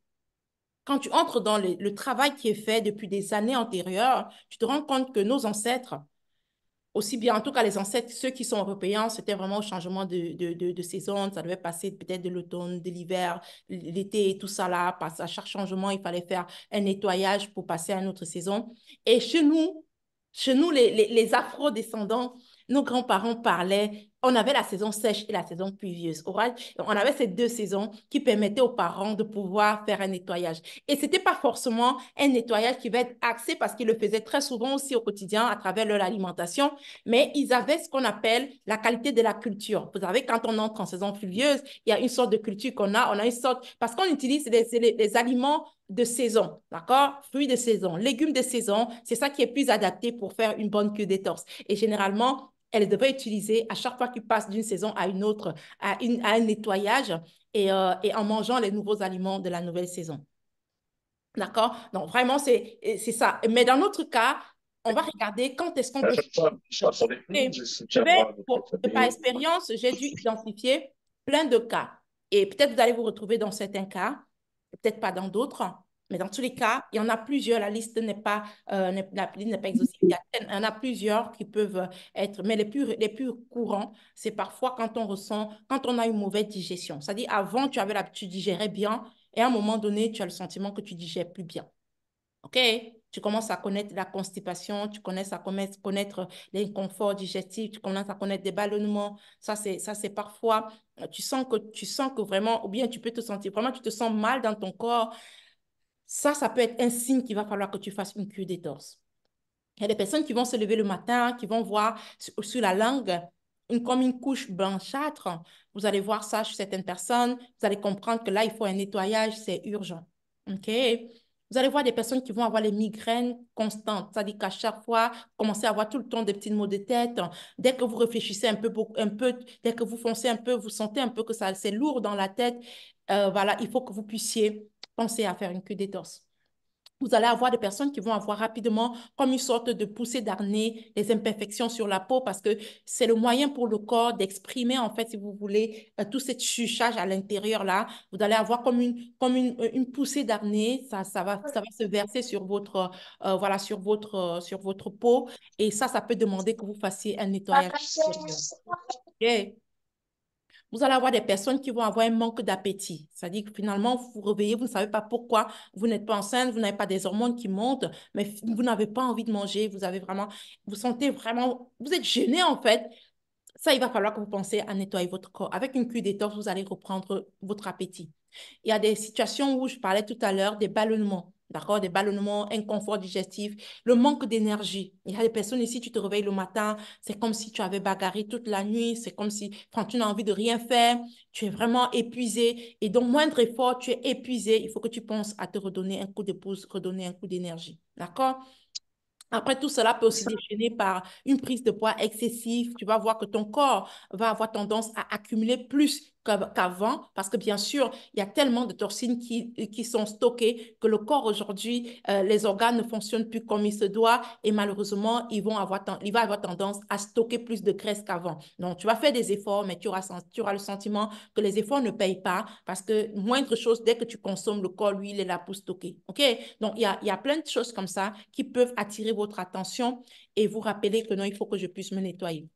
Quand tu entres dans le travail qui est fait depuis des années antérieures, tu te rends compte que nos ancêtres, aussi bien, en tout cas les ancêtres, ceux qui sont européens, c'était vraiment au changement de saison. Ça devait passer peut-être de l'automne, de l'hiver, l'été, tout ça là. Parce à chaque changement, il fallait faire un nettoyage pour passer à une autre saison. Et chez nous les afro-descendants, nos grands-parents parlaient, on avait la saison sèche et la saison pluvieuse. On avait ces deux saisons qui permettaient aux parents de pouvoir faire un nettoyage. Et ce n'était pas forcément un nettoyage qui va être axé parce qu'ils le faisaient très souvent aussi au quotidien à travers leur alimentation, mais ils avaient ce qu'on appelle la qualité de la culture. Vous savez, quand on entre en saison pluvieuse, il y a une sorte de culture on a une sorte, parce qu'on utilise les aliments de saison, d'accord? Fruits de saison, légumes de saison, c'est ça qui est plus adapté pour faire une bonne cure détox. Et généralement, elle devrait utiliser à chaque fois qu'il passe d'une saison à une autre, à un nettoyage et en mangeant les nouveaux aliments de la nouvelle saison. D'accord? Donc, vraiment, c'est ça. Mais dans notre cas, on va regarder quand est-ce qu'on peut faire une détox. Et par expérience, j'ai dû identifier plein de cas. Et peut-être vous allez vous retrouver dans certains cas, peut-être pas dans d'autres. Mais dans tous les cas, il y en a plusieurs. La liste n'est pas, la liste n'est pas exhaustive. Il y en a plusieurs qui peuvent être, mais les plus courants, c'est parfois quand on a une mauvaise digestion. C'est-à-dire, avant, tu digérais bien, et à un moment donné, tu as le sentiment que tu digères plus bien. OK? Tu commences à connaître la constipation, tu commences à connaître l'inconfort digestif, tu commences à connaître des ballonnements. Ça, c'est parfois, tu sens que vraiment, ou bien tu peux te sentir, vraiment, tu te sens mal dans ton corps. Ça peut être un signe qu'il va falloir que tu fasses une cure d'étorse. Il y a des personnes qui vont se lever le matin, qui vont voir sur la langue comme une couche blanchâtre. Vous allez voir ça chez certaines personnes. Vous allez comprendre que là, il faut un nettoyage, c'est urgent. OK? Vous allez voir des personnes qui vont avoir les migraines constantes. C'est-à-dire qu'à chaque fois, vous commencez à avoir tout le temps des petits maux de tête. Dès que vous réfléchissez un peu, dès que vous foncez un peu, vous sentez un peu que ça, c'est lourd dans la tête. Voilà, il faut que vous puissiez penser à faire une cure d'étorse. Vous allez avoir des personnes qui vont avoir rapidement comme une sorte de poussée d'acné, des imperfections sur la peau parce que c'est le moyen pour le corps d'exprimer, en fait, si vous voulez, tout ce chuchage à l'intérieur là. Vous allez avoir une poussée d'acné, ça va se verser sur voilà, sur votre peau et ça peut demander que vous fassiez un nettoyage extérieur. OK? Vous allez avoir des personnes qui vont avoir un manque d'appétit. C'est-à-dire que finalement, vous vous réveillez, vous ne savez pas pourquoi, vous n'êtes pas enceinte, vous n'avez pas des hormones qui montent, mais vous n'avez pas envie de manger, vous sentez vraiment, vous êtes gêné en fait. Ça, il va falloir que vous pensiez à nettoyer votre corps. Avec une cure d'étoffe, vous allez reprendre votre appétit. Il y a des situations où je parlais tout à l'heure des ballonnements, d'accord? Des ballonnements, inconfort digestif, le manque d'énergie. Il y a des personnes ici, tu te réveilles le matin, c'est comme si tu avais bagarré toute la nuit, c'est comme si quand tu n'as envie de rien faire, tu es vraiment épuisé. Et donc, moindre effort, tu es épuisé. Il faut que tu penses à te redonner un coup de pouce, redonner un coup d'énergie, d'accord? Après, tout cela peut aussi déchaîner par une prise de poids excessive. Tu vas voir que ton corps va avoir tendance à accumuler plus qu'avant parce que bien sûr, il y a tellement de toxines qui sont stockées que le corps aujourd'hui, les organes ne fonctionnent plus comme il se doit et malheureusement, il va avoir tendance à stocker plus de graisse qu'avant. Donc, tu vas faire des efforts, mais tu auras le sentiment que les efforts ne payent pas parce que moindre chose, dès que tu consommes, le corps, lui, il est là pour stocker. OK? Donc, il y a plein de choses comme ça qui peuvent attirer votre attention et vous rappeler que non, il faut que je puisse me nettoyer.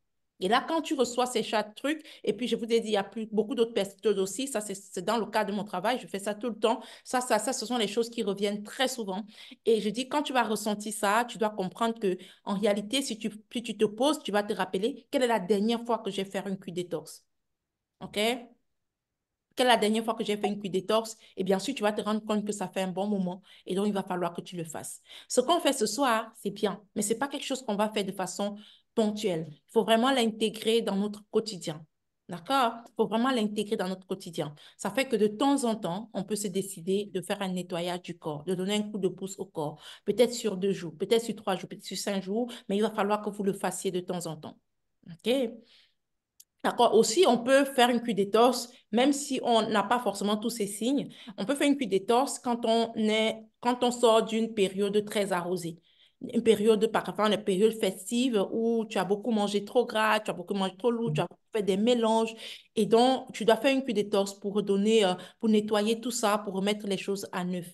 Et là, quand tu reçois ces chats trucs, et puis je vous ai dit, il y a plus, beaucoup d'autres personnes aussi, ça c'est dans le cadre de mon travail, je fais ça tout le temps. Ça, ce sont les choses qui reviennent très souvent. Et je dis, quand tu vas ressentir ça, tu dois comprendre que en réalité, si tu te poses, tu vas te rappeler quelle est la dernière fois que j'ai fait une Q-détox. OK? Quelle est la dernière fois que j'ai fait une cuite détox? Et bien sûr, tu vas te rendre compte que ça fait un bon moment et donc il va falloir que tu le fasses. Ce qu'on fait ce soir, c'est bien, mais ce n'est pas quelque chose qu'on va faire de façon ponctuelle. Il faut vraiment l'intégrer dans notre quotidien. D'accord? Il faut vraiment l'intégrer dans notre quotidien. Ça fait que de temps en temps, on peut se décider de faire un nettoyage du corps, de donner un coup de pouce au corps. Peut-être sur 2 jours, peut-être sur 3 jours, peut-être sur 5 jours, mais il va falloir que vous le fassiez de temps en temps. OK? D'accord. Aussi, on peut faire une cuite d'étorse, même si on n'a pas forcément tous ces signes. On peut faire une cuite d'étorse quand on sort d'une période très arrosée. Une période, par exemple, une période festive où tu as beaucoup mangé trop gras, tu as beaucoup mangé trop lourd, tu as fait des mélanges. Et donc, tu dois faire une cuite d'étorse pour redonner, pour nettoyer tout ça, pour remettre les choses à neuf.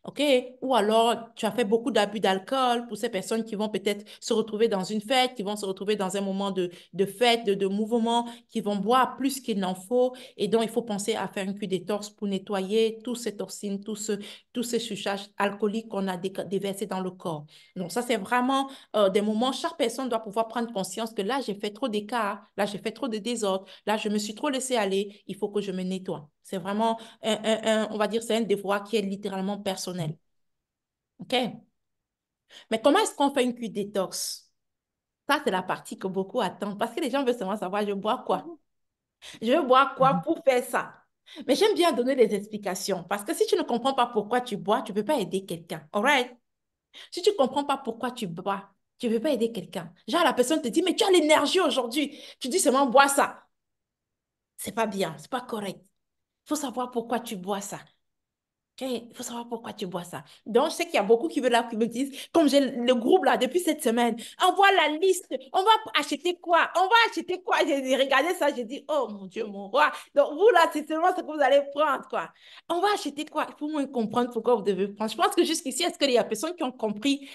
OK? Ou alors, tu as fait beaucoup d'abus d'alcool pour ces personnes qui vont peut-être se retrouver dans une fête, qui vont se retrouver dans un moment de fête, de mouvement, qui vont boire plus qu'il n'en faut. Et donc, il faut penser à faire une cuite détox pour nettoyer tous ces toxines, tous ces surcharges alcooliques qu'on a déversés dans le corps. Donc, ça, c'est vraiment des moments, chaque personne doit pouvoir prendre conscience que là, j'ai fait trop d'écart, là, j'ai fait trop de désordre, là, je me suis trop laissé aller, il faut que je me nettoie. C'est vraiment on va dire, c'est un devoir qui est littéralement personnel. OK? Mais comment est-ce qu'on fait une cuite détox? Ça, c'est la partie que beaucoup attendent parce que les gens veulent seulement savoir, je bois quoi? Je veux boire quoi pour faire ça? Mais j'aime bien donner des explications parce que si tu ne comprends pas pourquoi tu bois, tu ne peux pas aider quelqu'un. All right? Si tu ne comprends pas pourquoi tu bois, tu ne peux pas aider quelqu'un. Genre, la personne te dit, mais tu as l'énergie aujourd'hui. Tu dis seulement, bois ça. C'est pas bien, c'est pas correct. Il faut savoir pourquoi tu bois ça. Ok, il faut savoir pourquoi tu bois ça. Donc, je sais qu'il y a beaucoup qui veulent là, qui me disent, comme j'ai le groupe là depuis cette semaine, envoie la liste, on va acheter quoi? On va acheter quoi? J'ai regardé ça, j'ai dit, oh mon Dieu, mon roi. Donc, vous là, c'est seulement ce que vous allez prendre, quoi. On va acheter quoi? Il faut moins comprendre pourquoi vous devez prendre. Je pense que jusqu'ici, est-ce qu'il y a personne qui ont compris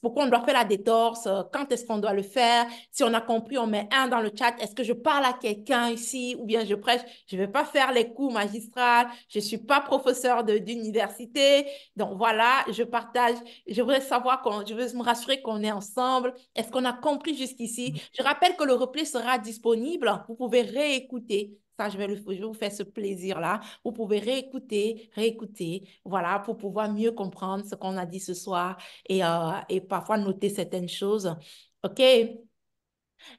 pourquoi on doit faire la détorse, quand est-ce qu'on doit le faire? Si on a compris, on met un dans le chat. Est-ce que je parle à quelqu'un ici ou bien je prêche? Je ne vais pas faire les cours magistrales. Je ne suis pas professeur d'université. Donc voilà, je partage. Je voudrais savoir, je veux me rassurer qu'on est ensemble. Est-ce qu'on a compris jusqu'ici? Je rappelle que le replay sera disponible. Vous pouvez réécouter. Ça, je vais vous faire ce plaisir-là. Vous pouvez réécouter, voilà, pour pouvoir mieux comprendre ce qu'on a dit ce soir et parfois noter certaines choses. OK?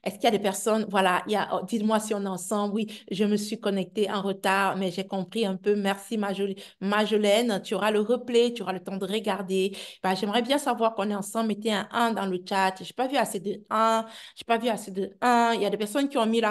Est-ce qu'il y a des personnes, voilà, oh, dites-moi si on est ensemble. Oui, je me suis connectée en retard, mais j'ai compris un peu. Merci, Majolaine. Tu auras le replay, tu auras le temps de regarder. Ben, j'aimerais bien savoir qu'on est ensemble. Mettez un 1 dans le chat. Je n'ai pas vu assez de 1. Je n'ai pas vu assez de 1. Il y a des personnes qui ont mis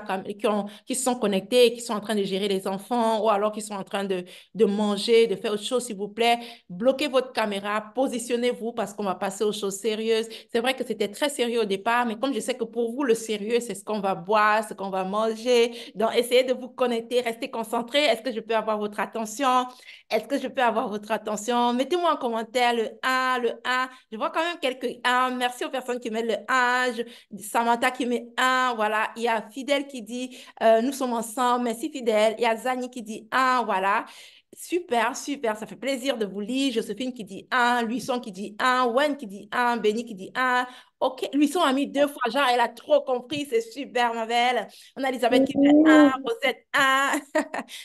qui se sont connectées, qui sont en train de gérer les enfants ou alors qui sont en train de manger, de faire autre chose, s'il vous plaît. Bloquez votre caméra, positionnez-vous parce qu'on va passer aux choses sérieuses. C'est vrai que c'était très sérieux au départ, mais comme je sais que pour vous, le sérieux, c'est ce qu'on va boire, ce qu'on va manger. Donc, essayez de vous connecter, restez concentrés. Est-ce que je peux avoir votre attention? Est-ce que je peux avoir votre attention? Mettez-moi en commentaire le 1, le 1. Je vois quand même quelques 1. Merci aux personnes qui mettent le 1. Samantha qui met 1. Voilà. Il y a Fidèle qui dit nous sommes ensemble. Merci Fidèle. Il y a Zani qui dit 1. Voilà. Super, super, ça fait plaisir de vous lire. Joséphine qui dit un, Luisson qui dit un, Wen qui dit un, Benny qui dit un. Ok, Luisson a mis 2 fois, genre, elle a trop compris, c'est super, ma belle. On a Elisabeth qui met un, Rosette un.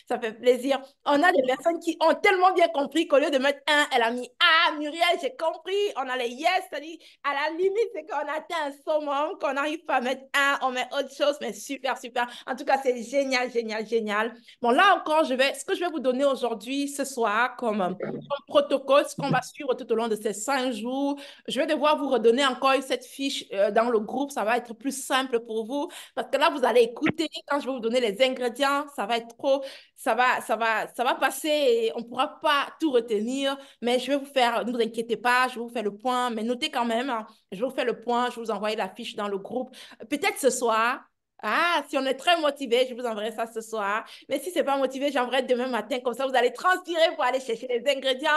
Ça fait plaisir. On a des personnes qui ont tellement bien compris qu'au lieu de mettre un, elle a mis ah, Muriel, j'ai compris. On a les yes, c'est-à-dire, à la limite, c'est qu'on atteint un summum, qu'on n'arrive pas à mettre un, on met autre chose, mais super, super. En tout cas, c'est génial, génial, génial. Bon, là encore, ce que je vais vous donner aujourd'hui, ce soir, comme protocole, ce qu'on va suivre tout au long de ces 5 jours. Je vais devoir vous redonner encore cette fiche dans le groupe. Ça va être plus simple pour vous parce que là, vous allez écouter. Quand je vais vous donner les ingrédients, ça va être trop, ça va passer et on ne pourra pas tout retenir. Mais je vais vous faire, ne vous inquiétez pas, je vais vous faire le point. Mais notez quand même, hein, je vais vous faire le point, je vais vous envoyer la fiche dans le groupe. Peut-être ce soir. Ah, si on est très motivé, je vous enverrai ça ce soir. Mais si c'est pas motivé, j'enverrai demain matin. Comme ça, vous allez transpirer pour aller chercher les ingrédients.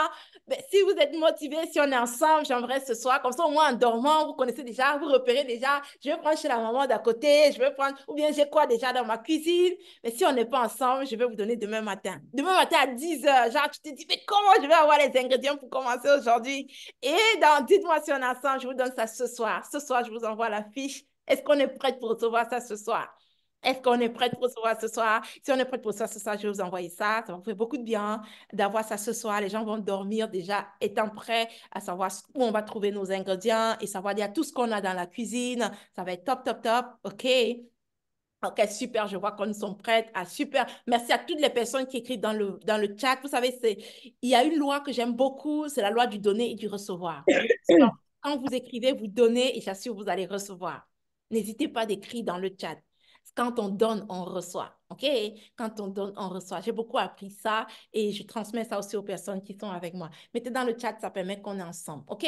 Mais si vous êtes motivé, si on est ensemble, j'enverrai ce soir. Comme ça, au moins en dormant, vous connaissez déjà, vous repérez déjà. Je vais prendre chez la maman d'à côté. Je vais prendre, ou bien j'ai quoi déjà dans ma cuisine. Mais si on n'est pas ensemble, je vais vous donner demain matin. Demain matin à 10 heures. Genre, tu te dis, mais comment je vais avoir les ingrédients pour commencer aujourd'hui? Et dites-moi si on est ensemble, je vous donne ça ce soir. Ce soir, je vous envoie la fiche. Est-ce qu'on est prête pour recevoir ça ce soir? Est-ce qu'on est prête pour recevoir ce soir? Si on est prête pour ça ce soir, je vais vous envoyer ça. Ça va vous faire beaucoup de bien d'avoir ça ce soir. Les gens vont dormir déjà étant prêts à savoir où on va trouver nos ingrédients et savoir dire tout ce qu'on a dans la cuisine. Ça va être top, top, top. OK? OK, super, je vois qu'on nous sommes prêtes. Ah, super. Merci à toutes les personnes qui écrivent dans le chat. Vous savez, il y a une loi que j'aime beaucoup, c'est la loi du donner et du recevoir. Quand vous écrivez, vous donnez et j'assure, vous allez recevoir. N'hésitez pas d'écrire dans le chat. Quand on donne, on reçoit. OK? Quand on donne, on reçoit. J'ai beaucoup appris ça et je transmets ça aussi aux personnes qui sont avec moi. Mettez dans le chat, ça permet qu'on est ensemble. OK?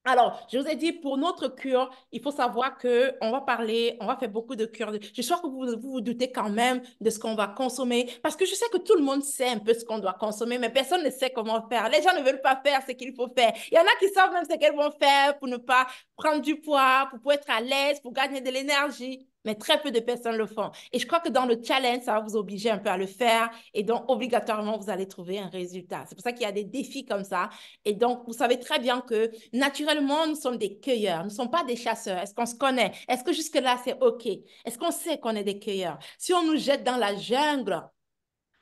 Alors, je vous ai dit, pour notre cure, il faut savoir que on va parler, on va faire beaucoup de cures. Je suis sûre que vous doutez quand même de ce qu'on va consommer, parce que je sais que tout le monde sait un peu ce qu'on doit consommer, mais personne ne sait comment faire. Les gens ne veulent pas faire ce qu'il faut faire. Il y en a qui savent même ce qu'elles vont faire pour ne pas prendre du poids, pour être à l'aise, pour gagner de l'énergie. Mais très peu de personnes le font. Et je crois que dans le challenge, ça va vous obliger un peu à le faire. Et donc, obligatoirement, vous allez trouver un résultat. C'est pour ça qu'il y a des défis comme ça. Et donc, vous savez très bien que naturellement, nous sommes des cueilleurs. Nous ne sommes pas des chasseurs. Est-ce qu'on se connaît? Est-ce que jusque-là, c'est OK? Est-ce qu'on sait qu'on est des cueilleurs? Si on nous jette dans la jungle,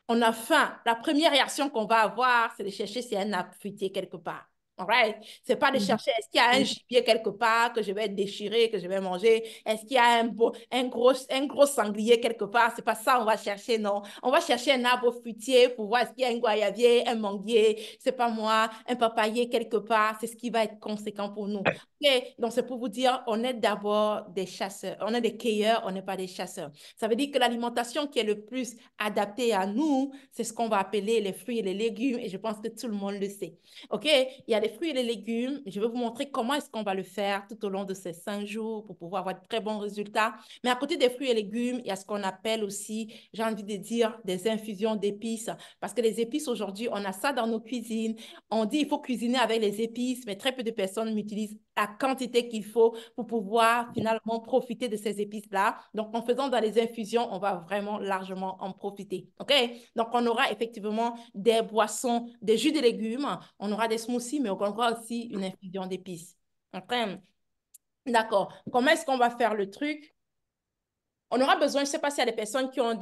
on a faim. La première réaction qu'on va avoir, c'est de chercher s'il y a un arbre fruitier quelque part. All right? C'est pas de Mhm. chercher est-ce qu'il y a un gibier quelque part que je vais déchirer, que je vais manger. Est-ce qu'il y a un gros sanglier quelque part? C'est pas ça on va chercher, non. On va chercher un arbre fruitier pour voir est-ce qu'il y a un goyavier, un manguier, c'est pas moi, un papayer quelque part. C'est ce qui va être conséquent pour nous. OK? Donc, c'est pour vous dire, on est d'abord des chasseurs. On est des cueilleurs, on n'est pas des chasseurs. Ça veut dire que l'alimentation qui est le plus adaptée à nous, c'est ce qu'on va appeler les fruits et les légumes. Et je pense que tout le monde le sait. OK? Il y a les fruits et les légumes. Je vais vous montrer comment est-ce qu'on va le faire tout au long de ces 5 jours pour pouvoir avoir de très bons résultats. Mais à côté des fruits et légumes, il y a ce qu'on appelle aussi, j'ai envie de dire, des infusions d'épices. Parce que les épices, aujourd'hui, on a ça dans nos cuisines. On dit il faut cuisiner avec les épices, mais très peu de personnes utilisent la quantité qu'il faut pour pouvoir finalement profiter de ces épices-là. Donc, en faisant dans les infusions, on va vraiment largement en profiter. OK? Donc, on aura effectivement des boissons, des jus de légumes, on aura des smoothies, mais on aura aussi une infusion d'épices. OK? D'accord. Comment est-ce qu'on va faire le truc? On aura besoin, je ne sais pas s'il y a des personnes qui ont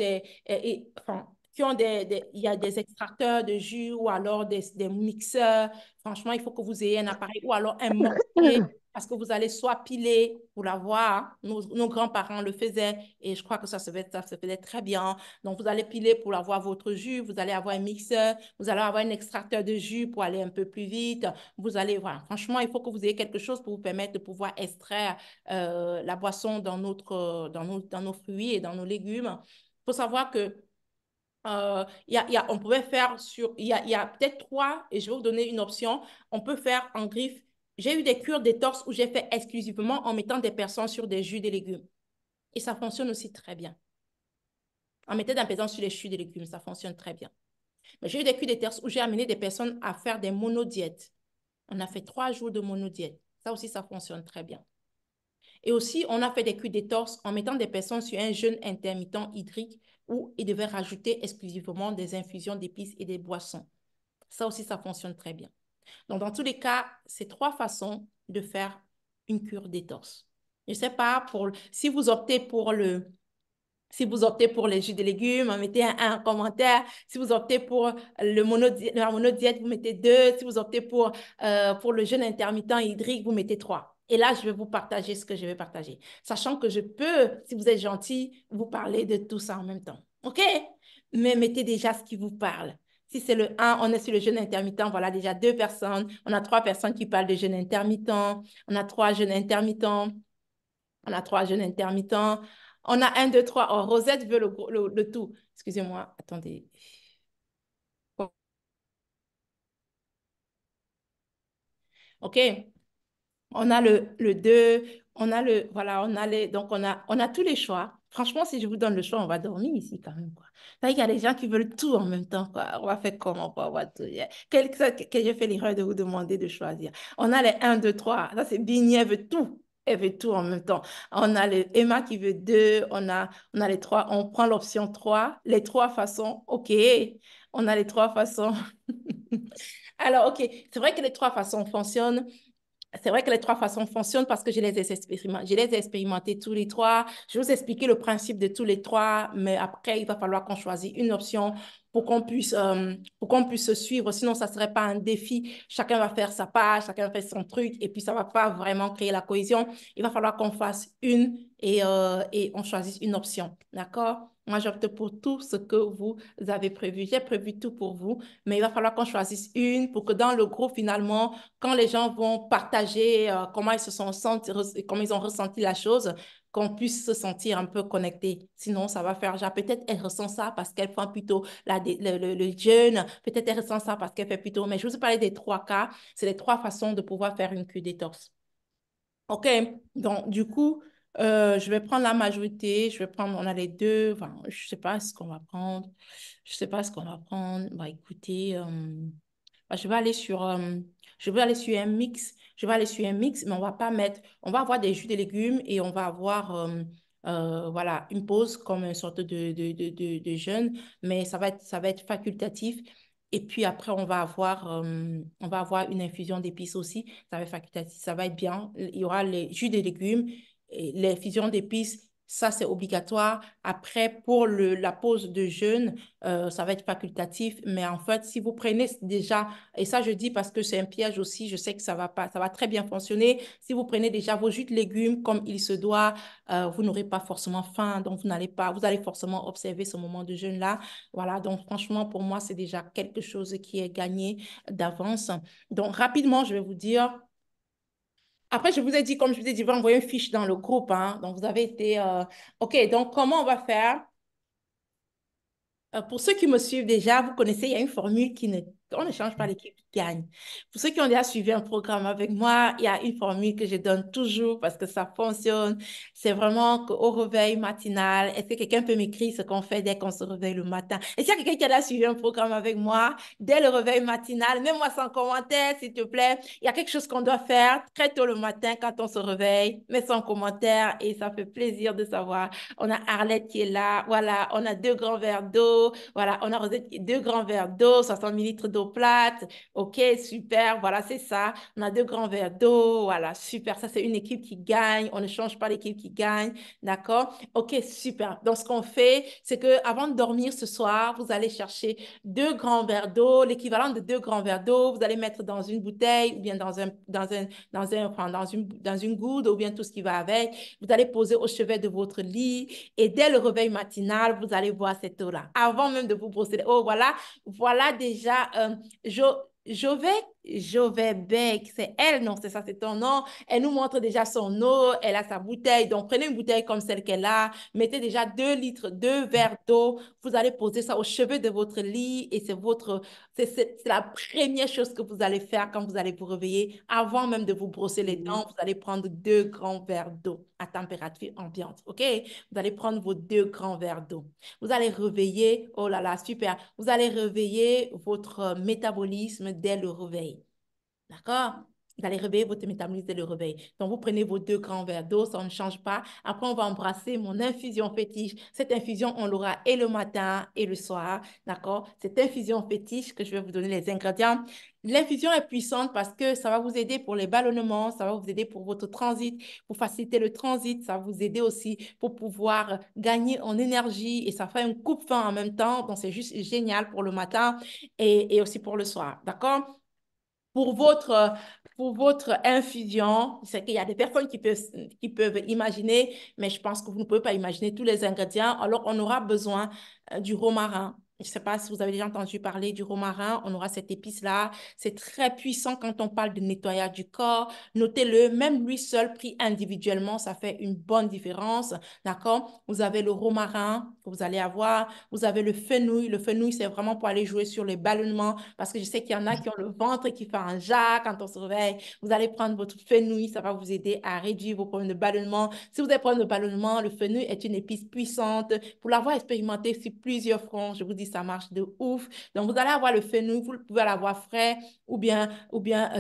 enfin, il y a des extracteurs de jus ou alors des mixeurs. Franchement, il faut que vous ayez un appareil ou alors un mortier parce que vous allez soit piler pour l'avoir. Hein. Nos grands-parents le faisaient et je crois que ça se faisait très bien. Donc, vous allez piler pour avoir votre jus. Vous allez avoir un mixeur. Vous allez avoir un extracteur de jus pour aller un peu plus vite. Vous allez, voilà. Franchement, il faut que vous ayez quelque chose pour vous permettre de pouvoir extraire la boisson dans nos fruits et dans nos légumes. Il faut savoir que on pouvait faire il y a peut-être trois, et je vais vous donner une option. On peut faire en griffe. J'ai eu des cures détox où j'ai fait exclusivement en mettant des personnes sur des jus de légumes. Et ça fonctionne aussi très bien. En mettant des personnes sur les jus de légumes, ça fonctionne très bien. Mais j'ai eu des cures détox où j'ai amené des personnes à faire des monodiètes. On a fait 3 jours de monodiète. Ça aussi, ça fonctionne très bien. Et aussi, on a fait des cures détox en mettant des personnes sur un jeûne intermittent hydrique où ils devaient rajouter exclusivement des infusions d'épices et des boissons. Ça aussi, ça fonctionne très bien. Donc, dans tous les cas, c'est 3 façons de faire une cure détox. Je ne sais pas, si vous optez pour les jus de légumes, mettez un commentaire. Si vous optez pour la monodiète, vous mettez 2. Si vous optez pour le jeûne intermittent hydrique, vous mettez 3. Et là, je vais vous partager ce que je vais partager. Sachant que je peux, si vous êtes gentil, vous parler de tout ça en même temps. OK? Mais mettez déjà ce qui vous parle. Si c'est le 1, on est sur le jeûne intermittent, voilà déjà 2 personnes. On a 3 personnes qui parlent de jeûne intermittent. On a 3 jeûnes intermittents. On a 3 jeûnes intermittents. On a un, deux, trois. Oh, Rosette veut le tout. Excusez-moi, attendez. OK. On a le 2. voilà, on a tous les choix. Franchement, si je vous donne le choix, on va dormir ici quand même, quoi. C'est vrai qu'il y a des gens qui veulent tout en même temps, quoi. On va faire comment pour avoir tout? Que j'ai fait l'erreur de vous demander de choisir. On a les un 2 3. Ça, c'est Bini, elle veut tout. Elle veut tout en même temps. On a Emma qui veut 2. On a les 3. On prend l'option 3. Les 3 façons. OK. On a les 3 façons. Alors, OK. C'est vrai que les 3 façons fonctionnent. C'est vrai que les 3 façons fonctionnent parce que je les ai expérimentés tous les 3. Je vais vous expliquer le principe de tous les 3, mais après, il va falloir qu'on choisisse une option pour qu'on puisse se suivre. Sinon, ça ne serait pas un défi. Chacun va faire sa page, chacun fait son truc, et puis ça ne va pas vraiment créer la cohésion. Il va falloir qu'on fasse et on choisisse une option. D'accord? Moi, j'opte pour tout ce que vous avez prévu. J'ai prévu tout pour vous, mais il va falloir qu'on choisisse une pour que dans le groupe, finalement, quand les gens vont partager comment ils se sont sentis, comment ils ont ressenti la chose, qu'on puisse se sentir un peu connecté. Sinon, ça va faire, genre, peut-être elle ressent ça parce qu'elle prend plutôt le jeûne, peut-être elle ressent ça parce qu'elle fait plutôt, mais je vous ai parlé des 3 cas, c'est les 3 façons de pouvoir faire une cure détox. OK, donc du coup, je vais prendre la majorité, on a les deux, enfin, je sais pas ce qu'on va prendre, je sais pas ce qu'on va prendre. Bah écoutez, bah, je vais aller sur un mix, mais on va pas mettre, on va avoir des jus de légumes et on va avoir, voilà, une pause comme une sorte de jeûne, mais ça va être facultatif. Et puis après, on va avoir une infusion d'épices aussi. Ça va être facultatif, ça va être bien. Il y aura les jus de légumes, et l'infusion d'épices, ça c'est obligatoire. Après, pour la pause de jeûne, ça va être facultatif. Mais en fait, si vous prenez déjà, et ça je dis parce que c'est un piège aussi, je sais que ça va pas, ça va très bien fonctionner. Si vous prenez déjà vos jus de légumes comme il se doit, vous n'aurez pas forcément faim, donc vous allez forcément observer ce moment de jeûne-là. Voilà, donc franchement, pour moi, c'est déjà quelque chose qui est gagné d'avance. Donc rapidement, je vais vous dire. Après, je vous ai dit, comme je vous ai dit, je vais envoyer une fiche dans le groupe, hein. Donc, vous avez été. OK, donc comment on va faire? Pour ceux qui me suivent déjà, vous connaissez, il y a une formule on ne change pas l'équipe qui gagne. Pour ceux qui ont déjà suivi un programme avec moi, il y a une formule que je donne toujours parce que ça fonctionne. C'est vraiment qu'au réveil matinal, est-ce que quelqu'un peut m'écrire ce qu'on fait dès qu'on se réveille le matin? Et s'il y a quelqu'un qui a déjà suivi un programme avec moi, dès le réveil matinal, mets-moi ça en commentaire, s'il te plaît. Il y a quelque chose qu'on doit faire très tôt le matin quand on se réveille. Mets ça en commentaire et ça fait plaisir de savoir. On a Arlette qui est là. Voilà, on a 2 grands verres d'eau. Voilà, on a Rosette 2 grands verres d'eau, 60 millilitres d'eau plate. OK, super. Voilà, c'est ça. On a 2 grands verres d'eau. Voilà, super. Ça, c'est une équipe qui gagne. On ne change pas l'équipe qui gagne. D'accord? OK, super. Donc, ce qu'on fait, c'est que avant de dormir ce soir, vous allez chercher 2 grands verres d'eau, l'équivalent de 2 grands verres d'eau. Vous allez mettre dans une bouteille ou bien enfin, dans une goutte ou bien tout ce qui va avec. Vous allez poser au chevet de votre lit et dès le réveil matinal, vous allez boire cette eau-là. Avant même de vous brosser les... Oh, voilà, voilà déjà, Jove, Jove Beck, c'est elle, non, c'est ça, c'est ton nom. Elle nous montre déjà son eau, elle a sa bouteille. Donc, prenez une bouteille comme celle qu'elle a, mettez déjà 2 litres, 2 verres d'eau. Vous allez poser ça au chevet de votre lit et c'est la première chose que vous allez faire quand vous allez vous réveiller. Avant même de vous brosser les dents, vous allez prendre 2 grands verres d'eau à température ambiante, OK? Vous allez prendre vos 2 grands verres d'eau. Vous allez réveiller, oh là là, super. Vous allez réveiller votre métabolisme dès le réveil. D'accord? Vous allez réveiller votre métabolisme dès le réveil. Donc, vous prenez vos 2 grands verres d'eau, ça ne change pas. Après, on va embrasser mon infusion fétiche. Cette infusion, on l'aura et le matin et le soir. D'accord? Cette infusion fétiche que je vais vous donner les ingrédients. L'infusion est puissante parce que ça va vous aider pour les ballonnements, ça va vous aider pour votre transit, pour faciliter le transit, ça va vous aider aussi pour pouvoir gagner en énergie et ça fait un coupe-faim en même temps. Donc, c'est juste génial pour le matin et aussi pour le soir. D'accord? Pour votre, pour votre infusion, c'est qu'il y a des personnes qui peuvent imaginer, mais je pense que vous ne pouvez pas imaginer tous les ingrédients. Alors, on aura besoin du romarin. Je ne sais pas si vous avez déjà entendu parler du romarin. On aura cette épice-là. C'est très puissant quand on parle de nettoyage du corps. Notez-le, même lui seul, pris individuellement, ça fait une bonne différence. D'accord? Vous avez le romarin que vous allez avoir. Vous avez le fenouil. Le fenouil, c'est vraiment pour aller jouer sur les ballonnements parce que je sais qu'il y en a qui ont le ventre qui fait un jas quand on se réveille. Vous allez prendre votre fenouil. Ça va vous aider à réduire vos problèmes de ballonnement. Si vous avez problème de ballonnement, le fenouil est une épice puissante. Pour l'avoir expérimenté sur plusieurs fronts, je vous dis, ça marche de ouf. Donc, vous allez avoir le fenouil. Vous pouvez l'avoir frais ou bien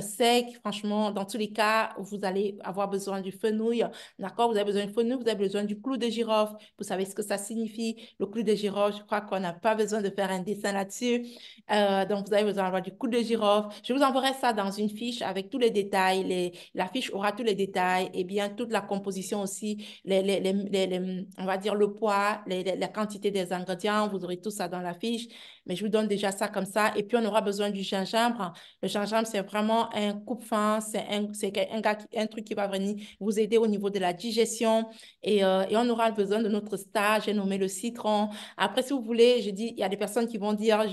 sec. Franchement, dans tous les cas, vous allez avoir besoin du fenouil. D'accord? Vous avez besoin du fenouil, vous avez besoin du clou de girofle. Vous savez ce que ça signifie. Le clou de girofle, je crois qu'on n'a pas besoin de faire un dessin là-dessus. Donc, vous avez besoin d'avoir du clou de girofle. Je vous enverrai ça dans une fiche avec tous les détails. La fiche aura tous les détails et bien toute la composition aussi, on va dire le poids, la quantité des ingrédients. Vous aurez tout ça dans la fiche. Mais je vous donne déjà ça comme ça. Et puis, on aura besoin du gingembre. Le gingembre, c'est vraiment un coupe-faim. Un truc qui va venir vous aider au niveau de la digestion. Et on aura besoin de notre star. J'ai nommé le citron. Après, si vous voulez, je dis, il y a des personnes qui vont dire,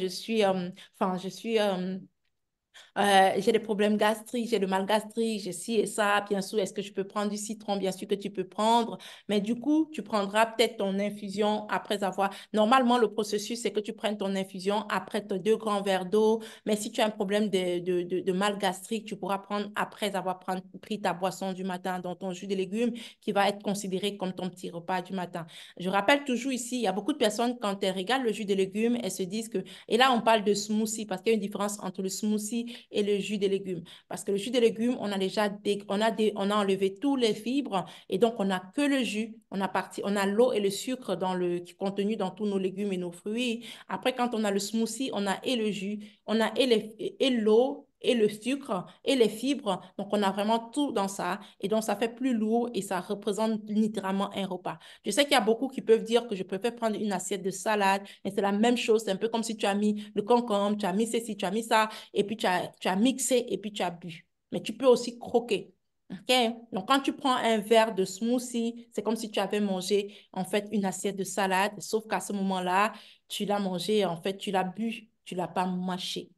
j'ai des problèmes gastriques, j'ai le mal gastrique, j'ai ci et ça. Bien sûr, est-ce que je peux prendre du citron? Bien sûr que tu peux prendre. Mais du coup, tu prendras peut-être ton infusion après avoir... Normalement, le processus, c'est que tu prennes ton infusion après tes 2 grands verres d'eau. Mais si tu as un problème de mal gastrique, tu pourras prendre après avoir pris ta boisson du matin, dans ton jus de légumes, qui va être considéré comme ton petit repas du matin. Je rappelle toujours ici, il y a beaucoup de personnes, quand elles regardent le jus de légumes, elles se disent que... Et là, on parle de smoothie parce qu'il y a une différence entre le smoothie et le jus de légumes. Parce que le jus de légumes, on a enlevé tous les fibres et donc on n'a que le jus. On a l'eau et le sucre qui est contenu dans tous nos légumes et nos fruits. Après, quand on a le smoothie, on a et le jus, on a et l'eau et le sucre et les fibres. Donc, on a vraiment tout dans ça. Et donc, ça fait plus lourd et ça représente littéralement un repas. Je sais qu'il y a beaucoup qui peuvent dire que je préfère prendre une assiette de salade, mais c'est la même chose. C'est un peu comme si tu as mis le concombre, tu as mis ceci, tu as mis ça et puis tu as mixé et puis tu as bu. Mais tu peux aussi croquer. OK? Donc, quand tu prends un verre de smoothie, c'est comme si tu avais mangé, en fait, une assiette de salade, sauf qu'à ce moment-là, tu l'as mangé, en fait, tu l'as bu, tu l'as pas mâché.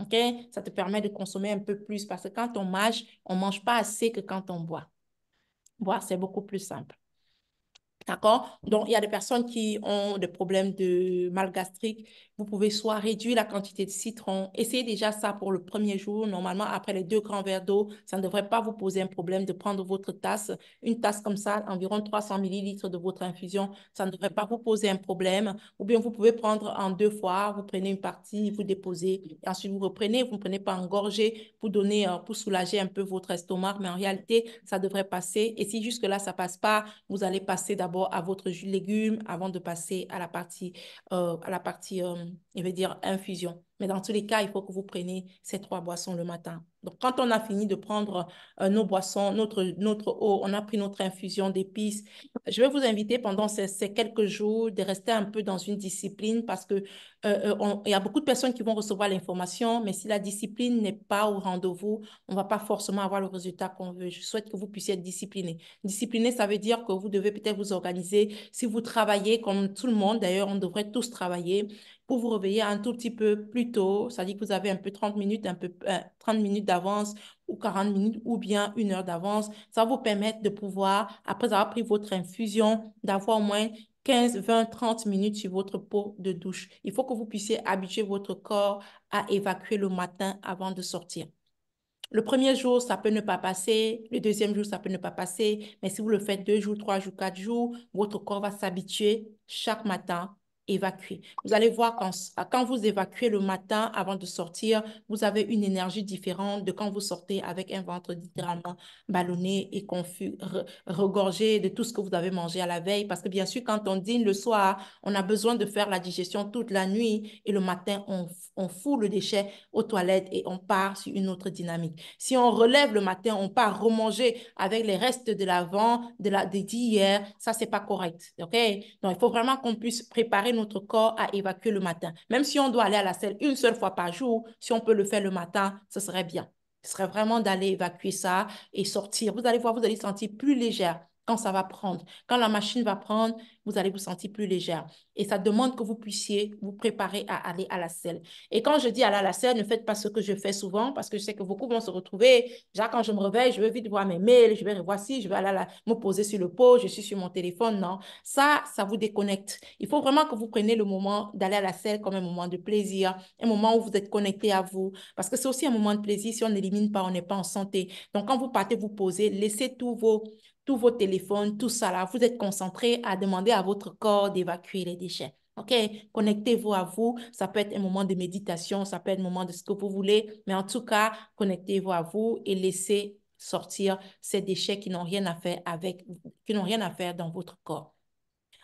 OK? Ça te permet de consommer un peu plus parce que quand on mâche, on mange pas assez que quand on boit. Boire, c'est beaucoup plus simple. D'accord? Donc, il y a des personnes qui ont des problèmes de mal gastrique. Vous pouvez soit réduire la quantité de citron. Essayez déjà ça pour le premier jour. Normalement, après les 2 grands verres d'eau, ça ne devrait pas vous poser un problème de prendre votre tasse. Une tasse comme ça, environ 300 millilitres de votre infusion, ça ne devrait pas vous poser un problème. Ou bien vous pouvez prendre en 2 fois. Vous prenez une partie, vous déposez. Et ensuite, vous reprenez. Vous ne prenez pas en gorgée pour soulager un peu votre estomac. Mais en réalité, ça devrait passer. Et si jusque-là, ça ne passe pas, vous allez passer d'abord à votre jus de légumes avant de passer à la partie, je vais dire, infusion. Mais dans tous les cas, il faut que vous preniez ces 3 boissons le matin. Donc, quand on a fini de prendre nos boissons, notre eau, on a pris notre infusion d'épices, je vais vous inviter pendant ces quelques jours de rester un peu dans une discipline parce que il y a beaucoup de personnes qui vont recevoir l'information, mais si la discipline n'est pas au rendez-vous, on ne va pas forcément avoir le résultat qu'on veut. Je souhaite que vous puissiez être discipliné. Discipliné, ça veut dire que vous devez peut-être vous organiser. Si vous travaillez comme tout le monde, d'ailleurs, on devrait tous travailler pour vous réveiller un tout petit peu plus tôt. Ça dit que vous avez un peu 30 minutes, 30 minutes d'avance ou 40 minutes ou bien 1 heure d'avance. Ça va vous permettre de pouvoir, après avoir pris votre infusion, d'avoir au moins 15, 20, 30 minutes sur votre pot de douche. Il faut que vous puissiez habituer votre corps à évacuer le matin avant de sortir. Le premier jour, ça peut ne pas passer. Le deuxième jour, ça peut ne pas passer. Mais si vous le faites 2 jours, 3 jours, 4 jours, votre corps va s'habituer chaque matin, évacuer. Vous allez voir quand vous évacuez le matin avant de sortir, vous avez une énergie différente de quand vous sortez avec un ventre littéralement ballonné et confus, regorgé de tout ce que vous avez mangé à la veille. Parce que bien sûr, quand on dîne le soir, on a besoin de faire la digestion toute la nuit et le matin, on fout le déchet aux toilettes et on part sur une autre dynamique. Si on relève le matin, on part remanger avec les restes de l'avant, d'hier, ça, c'est pas correct. OK? Donc, il faut vraiment qu'on puisse préparer notre corps à évacuer le matin. Même si on doit aller à la selle une seule fois par jour, si on peut le faire le matin, ce serait bien. Ce serait vraiment d'aller évacuer ça et sortir. Vous allez voir, vous allez sentir plus légère. quand ça va prendre. Quand la machine va prendre, vous allez vous sentir plus légère. Et ça demande que vous puissiez vous préparer à aller à la selle. Et quand je dis aller à la selle, ne faites pas ce que je fais souvent parce que je sais que beaucoup vont se retrouver. Déjà, quand je me réveille, je vais vite voir mes mails, je vais revoir si je vais aller me poser sur le pot, je suis sur mon téléphone. Non, ça vous déconnecte. Il faut vraiment que vous preniez le moment d'aller à la selle comme un moment de plaisir, un moment où vous êtes connecté à vous. Parce que c'est aussi un moment de plaisir. Si on n'élimine pas, on n'est pas en santé. Donc, quand vous partez vous poser, laissez tous vos téléphones, tout ça là, vous êtes concentré à demander à votre corps d'évacuer les déchets. OK? Connectez-vous à vous. Ça peut être un moment de méditation, ça peut être un moment de ce que vous voulez, mais en tout cas, connectez-vous à vous et laissez sortir ces déchets qui n'ont rien à faire qui n'ont rien à faire dans votre corps.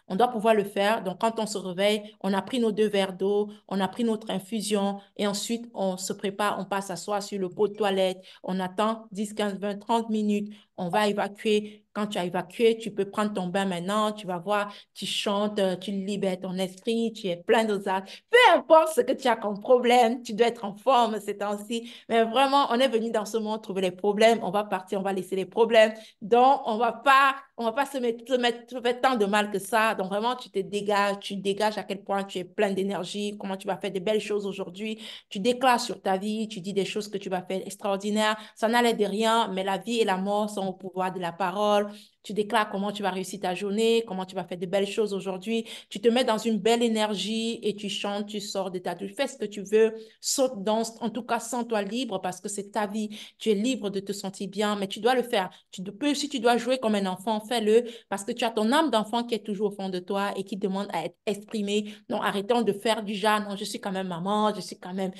On doit pouvoir le faire. Donc, quand on se réveille, on a pris nos 2 verres d'eau, on a pris notre infusion et ensuite, on se prépare, on passe s'asseoir sur le pot de toilette, on attend 10, 15, 20, 30 minutes, on va évacuer. Quand tu as évacué, tu peux prendre ton bain maintenant, tu vas voir, tu chantes, tu libères ton esprit, tu es plein de ça. Peu importe ce que tu as comme problème, tu dois être en forme ces temps-ci. Mais vraiment, on est venu dans ce monde trouver les problèmes, on va partir, on va laisser les problèmes. Donc, on va pas se faire tant de mal que ça. Donc, vraiment, tu dégages à quel point tu es plein d'énergie, comment tu vas faire de belles choses aujourd'hui. Tu déclares sur ta vie, tu dis des choses que tu vas faire extraordinaires. Ça n'allait de rien, mais la vie et la mort sont au pouvoir de la parole. Tu déclares comment tu vas réussir ta journée, comment tu vas faire de belles choses aujourd'hui. Tu te mets dans une belle énergie et tu chantes, tu sors de ta douche. Fais ce que tu veux, saute, danse. En tout cas, sens-toi libre parce que c'est ta vie. Tu es libre de te sentir bien, mais tu dois le faire. Si tu dois jouer comme un enfant, fais-le parce que tu as ton âme d'enfant qui est toujours au fond de toi et qui demande à être exprimée. Non, arrêtons de faire du genre, non, je suis quand même maman, je suis quand même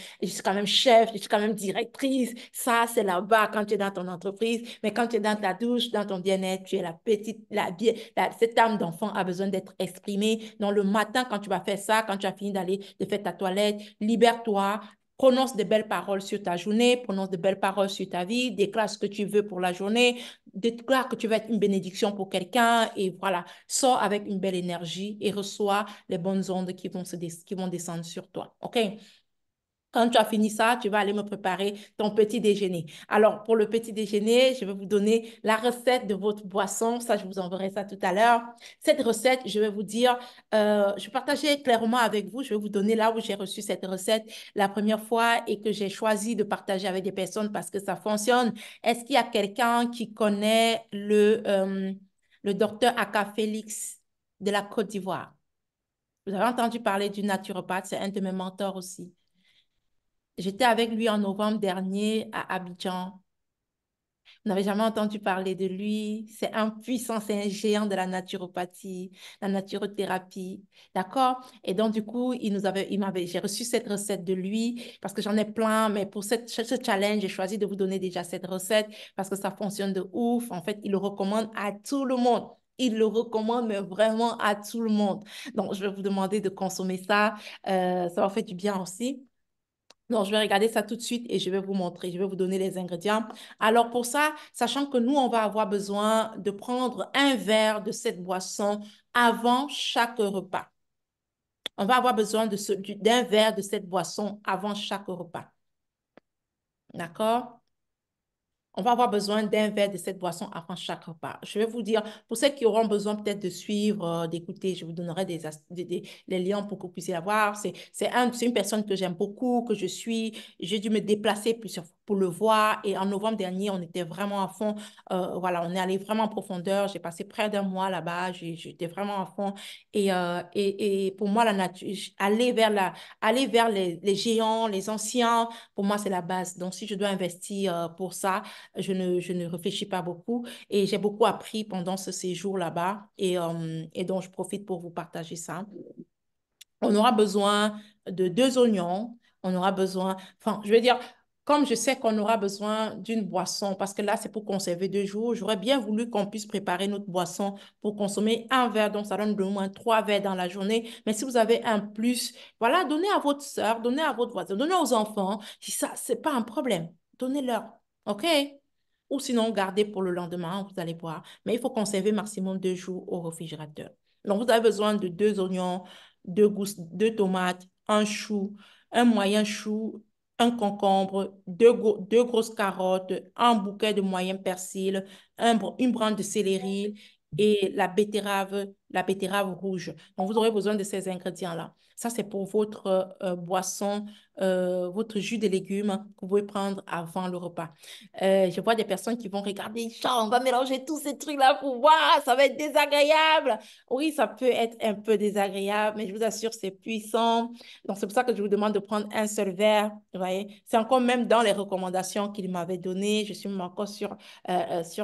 chef, je suis quand même directrice. Ça, c'est là-bas quand tu es dans ton entreprise, mais quand tu es dans ta douche, dans ton bien-être, tu es la petite, cette âme d'enfant a besoin d'être exprimée. Donc, le matin, quand tu vas faire ça, quand tu as fini de faire ta toilette, libère-toi, prononce de belles paroles sur ta journée, prononce de belles paroles sur ta vie, déclare ce que tu veux pour la journée, déclare que tu vas être une bénédiction pour quelqu'un et voilà, sors avec une belle énergie et reçois les bonnes ondes qui vont descendre sur toi. OK? Quand tu as fini ça, tu vas aller me préparer ton petit déjeuner. Alors, pour le petit déjeuner, je vais vous donner la recette de votre boisson. Ça, je vous enverrai ça tout à l'heure. Cette recette, je vais vous dire, je vais partager clairement avec vous. Je vais vous donner là où j'ai reçu cette recette la première fois et que j'ai choisi de partager avec des personnes parce que ça fonctionne. Est-ce qu'il y a quelqu'un qui connaît le docteur Aka Félix de la Côte d'Ivoire? Vous avez entendu parler du naturopathe, c'est un de mes mentors aussi. J'étais avec lui en novembre dernier à Abidjan. Vous n'avez jamais entendu parler de lui. C'est un puissant, c'est un géant de la naturopathie, la naturothérapie. D'accord? Et donc, du coup, j'ai reçu cette recette de lui parce que j'en ai plein, mais pour ce challenge, j'ai choisi de vous donner déjà cette recette parce que ça fonctionne de ouf. En fait, il le recommande à tout le monde. Il le recommande, mais vraiment à tout le monde. Donc, je vais vous demander de consommer ça. Ça va faire du bien aussi. Non, je vais regarder ça tout de suite et je vais vous montrer, je vais vous donner les ingrédients. Alors pour ça, sachant que nous, on va avoir besoin de prendre un verre de cette boisson avant chaque repas. On va avoir besoin d'un verre de cette boisson avant chaque repas. D'accord? On va avoir besoin d'un verre de cette boisson avant chaque repas. Je vais vous dire, pour ceux qui auront besoin peut-être de suivre, d'écouter, je vous donnerai les liens pour que vous puissiez la voir. C'est une personne que j'aime beaucoup, que je suis. J'ai dû me déplacer plusieurs fois pour le voir. Et en novembre dernier, on était vraiment à fond. Voilà, on est allé vraiment en profondeur. J'ai passé près d'un mois là-bas. J'étais vraiment à fond. Et pour moi, la nature, aller vers les géants, les anciens, pour moi, c'est la base. Donc, si je dois investir pour ça, je ne réfléchis pas beaucoup et j'ai beaucoup appris pendant ce séjour là-bas et donc je profite pour vous partager ça. On aura besoin de 2 oignons, on aura besoin, enfin, je veux dire, comme je sais qu'on aura besoin d'une boisson, parce que là, c'est pour conserver 2 jours, j'aurais bien voulu qu'on puisse préparer notre boisson pour consommer un verre, donc ça donne au moins 3 verres dans la journée. Mais si vous avez un plus, voilà, donnez à votre soeur, donnez à votre voisin, donnez aux enfants. Si ça, c'est pas un problème. Donnez-leur. OK? Ou sinon, gardez pour le lendemain, vous allez boire. Mais il faut conserver maximum 2 jours au réfrigérateur. Donc, vous avez besoin de 2 oignons, 2 tomates, un chou, un moyen chou, un concombre, 2 grosses carottes, un bouquet de moyen persil, une branche de céleri et la betterave rouge. Donc, vous aurez besoin de ces ingrédients-là. Ça, c'est pour votre boisson, votre jus de légumes que vous pouvez prendre avant le repas. Je vois des personnes qui vont regarder, genre, on va mélanger tous ces trucs-là pour voir, ça va être désagréable. Oui, ça peut être un peu désagréable, mais je vous assure, c'est puissant. Donc, c'est pour ça que je vous demande de prendre un seul verre. Vous voyez, c'est encore même dans les recommandations qu'il m'avait données. Je suis encore sur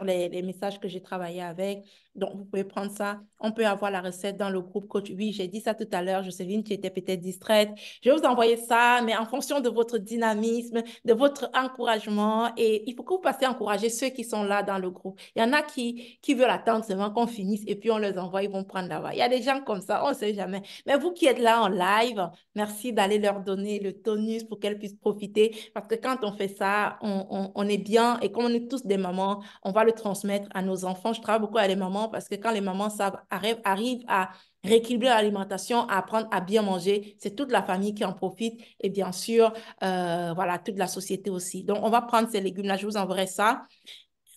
les messages que j'ai travaillé avec. Donc, vous pouvez prendre ça. On peut avoir la recette dans le groupe coach. Oui, j'ai dit ça tout à l'heure. Jocelyne, tu étais peut-être distraite. Je vais vous envoyer ça, mais en fonction de votre dynamisme, de votre encouragement. Et il faut que vous passiez encourager ceux qui sont là dans le groupe. Il y en a qui veulent attendre seulement qu'on finisse et puis on les envoie, ils vont prendre là-bas. Il y a des gens comme ça, on ne sait jamais. Mais vous qui êtes là en live, merci d'aller leur donner le tonus pour qu'elles puissent profiter. Parce que quand on fait ça, on est bien. Et comme on est tous des mamans, on va le transmettre à nos enfants. Je travaille beaucoup avec les mamans parce que quand les mamans arrivent à rééquilibrer l'alimentation, à apprendre à bien manger, c'est toute la famille qui en profite et bien sûr, voilà, toute la société aussi. Donc, on va prendre ces légumes-là, je vous enverrai ça.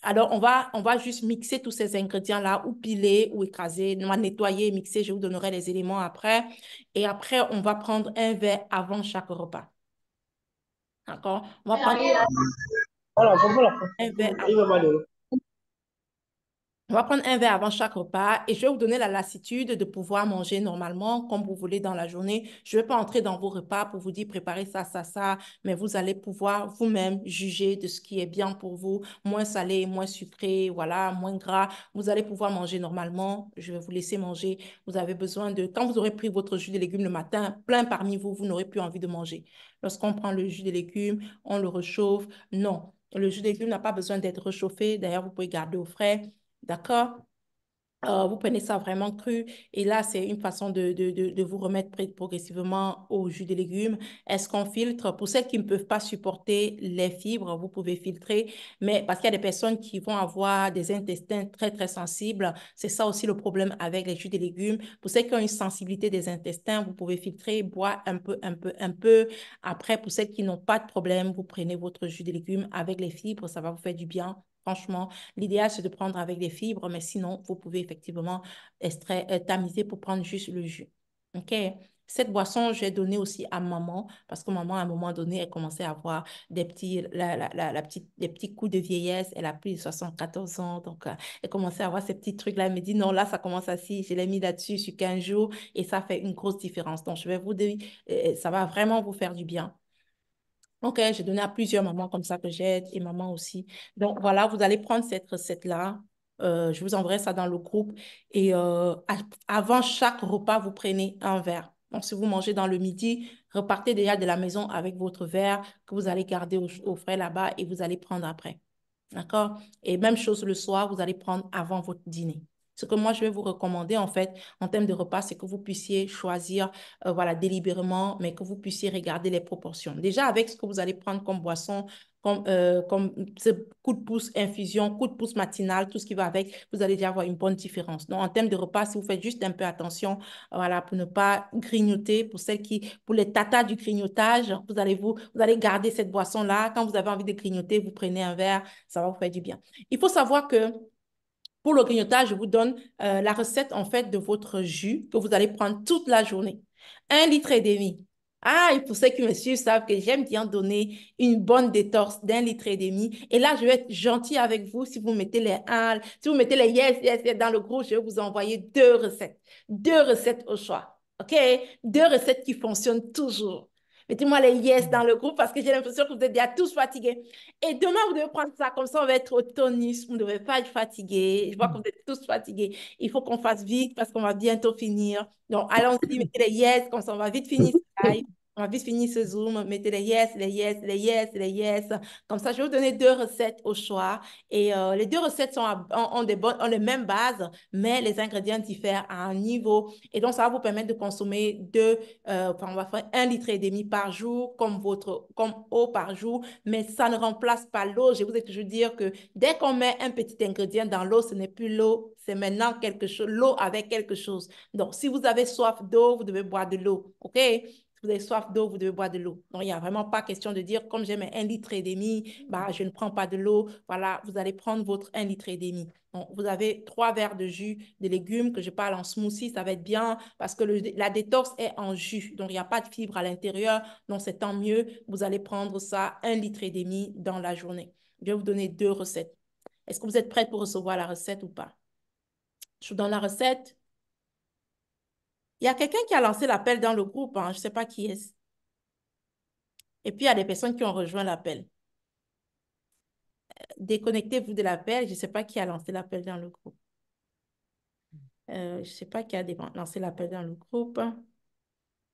Alors, on va juste mixer tous ces ingrédients-là, ou piler, ou écraser, on va nettoyer, mixer, je vous donnerai les éléments après. Et après, on va prendre un verre avant chaque repas. D'accord? On va prendre Voilà, voilà. un verre Il va avant. mal. On va prendre un verre avant chaque repas et je vais vous donner la lassitude de pouvoir manger normalement comme vous voulez dans la journée. Je ne vais pas entrer dans vos repas pour vous dire préparez ça, ça, ça, mais vous allez pouvoir vous-même juger de ce qui est bien pour vous, moins salé, moins sucré, voilà, moins gras. Vous allez pouvoir manger normalement. Je vais vous laisser manger. Vous avez besoin de, quand vous aurez pris votre jus de légumes le matin, plein parmi vous, vous n'aurez plus envie de manger. Lorsqu'on prend le jus de légumes, on le réchauffe. Non, le jus de légumes n'a pas besoin d'être réchauffé. D'ailleurs, vous pouvez garder au frais. D'accord? Vous prenez ça vraiment cru et là, c'est une façon de vous remettre progressivement au jus de légumes. Est-ce qu'on filtre? Pour celles qui ne peuvent pas supporter les fibres, vous pouvez filtrer, mais parce qu'il y a des personnes qui vont avoir des intestins très, très sensibles. C'est ça aussi le problème avec les jus de légumes. Pour celles qui ont une sensibilité des intestins, vous pouvez filtrer, boire un peu, un peu, un peu. Après, pour celles qui n'ont pas de problème, vous prenez votre jus de légumes avec les fibres, ça va vous faire du bien. Franchement, l'idéal, c'est de prendre avec des fibres, mais sinon, vous pouvez effectivement tamiser pour prendre juste le jus. OK? Cette boisson, j'ai donné aussi à maman, parce que maman, à un moment donné, elle commençait à avoir des petits coups de vieillesse. Elle a plus de 74 ans, donc elle commençait à avoir ces petits trucs-là. Elle me dit, non, là, ça commence assis. Je l'ai mis là-dessus sur 15 jours et ça fait une grosse différence. Donc, je vais vous dire, ça va vraiment vous faire du bien. Ok, j'ai donné à plusieurs mamans comme ça que j'aide et maman aussi. Donc voilà, vous allez prendre cette recette-là. Je vous enverrai ça dans le groupe. Et avant chaque repas, vous prenez un verre. Donc si vous mangez dans le midi, repartez déjà de la maison avec votre verre que vous allez garder au frais là-bas et vous allez prendre après. D'accord? Et même chose le soir, vous allez prendre avant votre dîner. Ce que moi, je vais vous recommander, en fait, en termes de repas, c'est que vous puissiez choisir, voilà, délibérément, mais que vous puissiez regarder les proportions. Déjà, avec ce que vous allez prendre comme boisson, comme ce coup de pouce infusion, coup de pouce matinal, tout ce qui va avec, vous allez déjà avoir une bonne différence. Donc, en termes de repas, si vous faites juste un peu attention, voilà, pour ne pas grignoter, pour les tatas du grignotage, vous allez garder cette boisson-là. Quand vous avez envie de grignoter, vous prenez un verre, ça va vous faire du bien. Il faut savoir que pour le grignotage, je vous donne la recette en fait de votre jus que vous allez prendre toute la journée. 1,5 litre. Ah, et pour ceux qui me suivent savent que j'aime bien donner une bonne détorse d'1,5 litre. Et là, je vais être gentille avec vous si vous mettez si vous mettez les yes, yes, yes dans le groupe, je vais vous envoyer deux recettes. Deux recettes au choix. OK? Deux recettes qui fonctionnent toujours. Mettez-moi les yes dans le groupe parce que j'ai l'impression que vous êtes déjà tous fatigués. Et demain, vous devez prendre ça, comme ça, on va être au tonus. Vous ne devez pas être fatigué. Je vois que vous êtes tous fatigués. Il faut qu'on fasse vite parce qu'on va bientôt finir. Donc, allons-y, mettez les yes, comme ça, on va vite finir ce live. On va vite finir ce Zoom. Mettez les yes, les yes, les yes, les yes. Comme ça, je vais vous donner deux recettes au choix. Et les deux recettes ont les mêmes bases, mais les ingrédients diffèrent à un niveau. Et donc, ça va vous permettre de consommer enfin, on va faire 1,5 litre par jour, comme eau par jour, mais ça ne remplace pas l'eau. Je vous ai toujours dire que dès qu'on met un petit ingrédient dans l'eau, ce n'est plus l'eau, c'est maintenant quelque chose, l'eau avec quelque chose. Donc, si vous avez soif d'eau, vous devez boire de l'eau, OK? Si vous avez soif d'eau, vous devez boire de l'eau. Donc, il n'y a vraiment pas question de dire, comme j'ai mes 1,5 litre, bah, je ne prends pas de l'eau. Voilà, vous allez prendre votre 1,5 litre. Donc, vous avez 3 verres de jus de légumes que je parle en smoothie, ça va être bien parce que la détox est en jus. Donc, il n'y a pas de fibres à l'intérieur. Donc, c'est tant mieux. Vous allez prendre ça 1,5 litre dans la journée. Je vais vous donner 2 recettes. Est-ce que vous êtes prête pour recevoir la recette ou pas? Je vous donne la recette. Il y a quelqu'un qui a lancé l'appel dans le groupe, hein. Je ne sais pas qui est. Et puis, il y a des personnes qui ont rejoint l'appel. Déconnectez-vous de l'appel. Je ne sais pas qui a lancé l'appel dans le groupe. Je ne sais pas qui a lancé l'appel dans le groupe.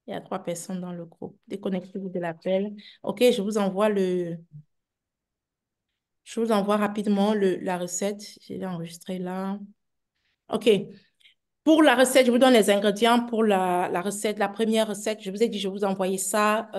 Il y a 3 personnes dans le groupe. Déconnectez-vous de l'appel. OK, je vous envoie rapidement la recette. Je l'ai enregistrée là. OK. Pour la recette, je vous donne les ingrédients pour la recette. La première recette, je vous ai dit, je vous envoyer ça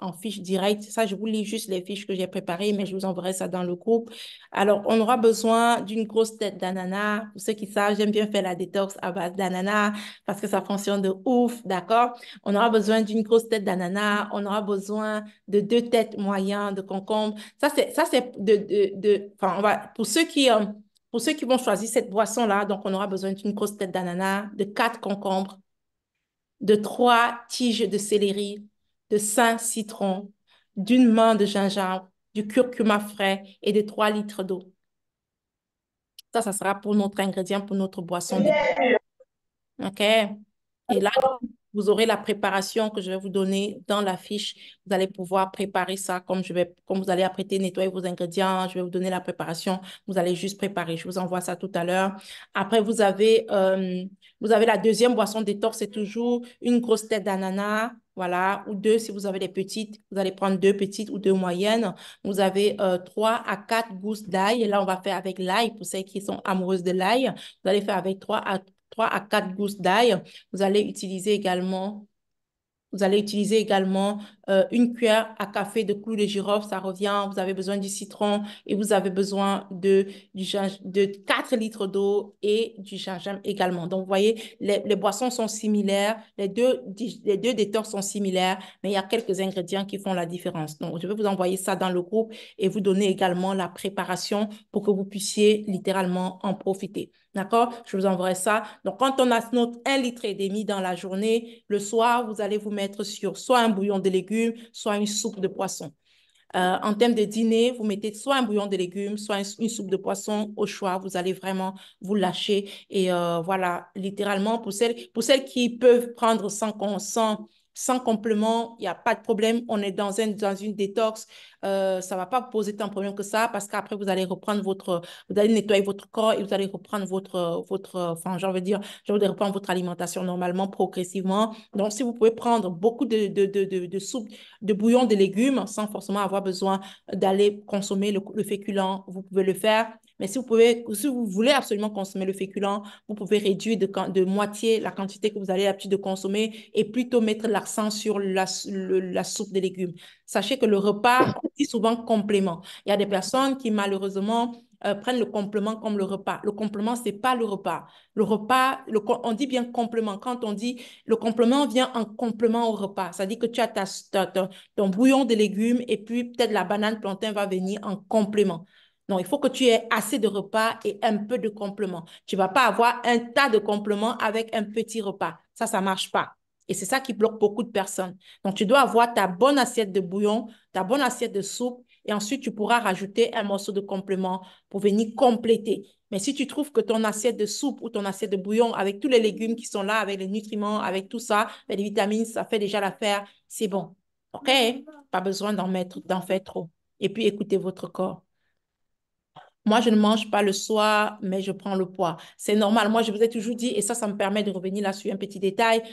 en fiche directe. Ça, je vous lis juste les fiches que j'ai préparées, mais je vous enverrai ça dans le groupe. Alors, on aura besoin d'une grosse tête d'ananas. Pour ceux qui savent, j'aime bien faire la détox à base d'ananas parce que ça fonctionne de ouf, d'accord? On aura besoin d'une grosse tête d'ananas. On aura besoin de 2 têtes moyennes de concombre. Ça, c'est enfin, pour ceux qui vont choisir cette boisson-là, donc on aura besoin d'une grosse tête d'ananas, de 4 concombres, de 3 tiges de céleri, de 5 citrons, d'une main de gingembre, du curcuma frais et de 3 litres d'eau. Ça sera pour notre ingrédient, pour notre boisson. OK? Et là, vous aurez la préparation que je vais vous donner dans la fiche. Vous allez pouvoir préparer ça comme vous allez apprêter, nettoyer vos ingrédients. Je vais vous donner la préparation. Vous allez juste préparer. Je vous envoie ça tout à l'heure. Après, vous avez la deuxième boisson détox. C'est toujours une grosse tête d'ananas. Voilà, ou 2 si vous avez des petites. Vous allez prendre 2 petites ou 2 moyennes. Vous avez 3 à 4 gousses d'ail. Et là, on va faire avec l'ail pour celles qui sont amoureuses de l'ail. Vous allez faire avec 3 à 4 gousses d'ail. Vous allez utiliser également vous allez utiliser également 1 cuillère à café de clou de girofle, ça revient. Vous avez besoin du citron et vous avez besoin de 4 litres d'eau et du gingembre également. Donc, vous voyez, les boissons sont similaires, les deux détox sont similaires, mais il y a quelques ingrédients qui font la différence. Donc, je vais vous envoyer ça dans le groupe et vous donner également la préparation pour que vous puissiez littéralement en profiter. D'accord? Je vous enverrai ça. Donc, quand on a notre 1,5 litre dans la journée, le soir, vous allez vous mettre sur soit un bouillon de légumes, soit une soupe de poisson. En termes de dîner, vous mettez soit un bouillon de légumes, soit une soupe de poisson au choix. Vous allez vraiment vous lâcher. Et voilà, littéralement, pour celles qui peuvent prendre sans complément, il n'y a pas de problème. On est dans une détox. Ça ne va pas poser tant de problèmes que ça parce qu'après, vous allez nettoyer votre corps et vous allez reprendre enfin, je vais reprendre votre alimentation normalement, progressivement. Donc, si vous pouvez prendre beaucoup de soupe, de bouillon de légumes sans forcément avoir besoin d'aller consommer le féculent, vous pouvez le faire. Mais si vous voulez absolument consommer le féculent, vous pouvez réduire de moitié la quantité que vous avez l'habitude de consommer et plutôt mettre l'accent sur la soupe de légumes. Sachez que le repas, on dit souvent complément. Il y a des personnes qui malheureusement prennent le complément comme le repas. Le complément, ce n'est pas le repas. Le repas, on dit bien complément. Quand on dit le complément vient en complément au repas, c'est-à-dire que tu as ton bouillon de légumes et puis peut-être la banane plantain va venir en complément. Non, il faut que tu aies assez de repas et un peu de complément. Tu ne vas pas avoir un tas de compléments avec un petit repas. Ça ne marche pas. Et c'est ça qui bloque beaucoup de personnes. Donc, tu dois avoir ta bonne assiette de bouillon, ta bonne assiette de soupe, et ensuite, tu pourras rajouter un morceau de complément pour venir compléter. Mais si tu trouves que ton assiette de soupe ou ton assiette de bouillon, avec tous les légumes qui sont là, avec les nutriments, avec tout ça, les vitamines, ça fait déjà l'affaire, c'est bon. OK? Pas besoin d'en faire trop. Et puis, écoutez votre corps. Moi, je ne mange pas le soir, mais je prends le poids. C'est normal. Moi, je vous ai toujours dit, et ça me permet de revenir là sur un petit détail.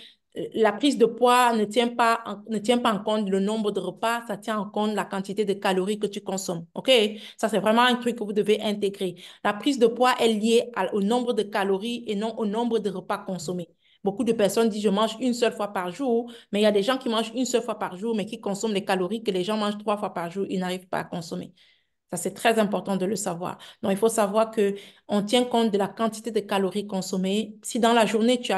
La prise de poids ne tient pas en compte le nombre de repas, ça tient en compte la quantité de calories que tu consommes. OK? Ça, c'est vraiment un truc que vous devez intégrer. La prise de poids est liée au nombre de calories et non au nombre de repas consommés. Beaucoup de personnes disent, je mange une seule fois par jour, mais il y a des gens qui mangent une seule fois par jour, mais qui consomment les calories que les gens mangent 3 fois par jour, ils n'arrivent pas à consommer. Ça, c'est très important de le savoir. Donc, il faut savoir que on tient compte de la quantité de calories consommées. Si dans la journée, tu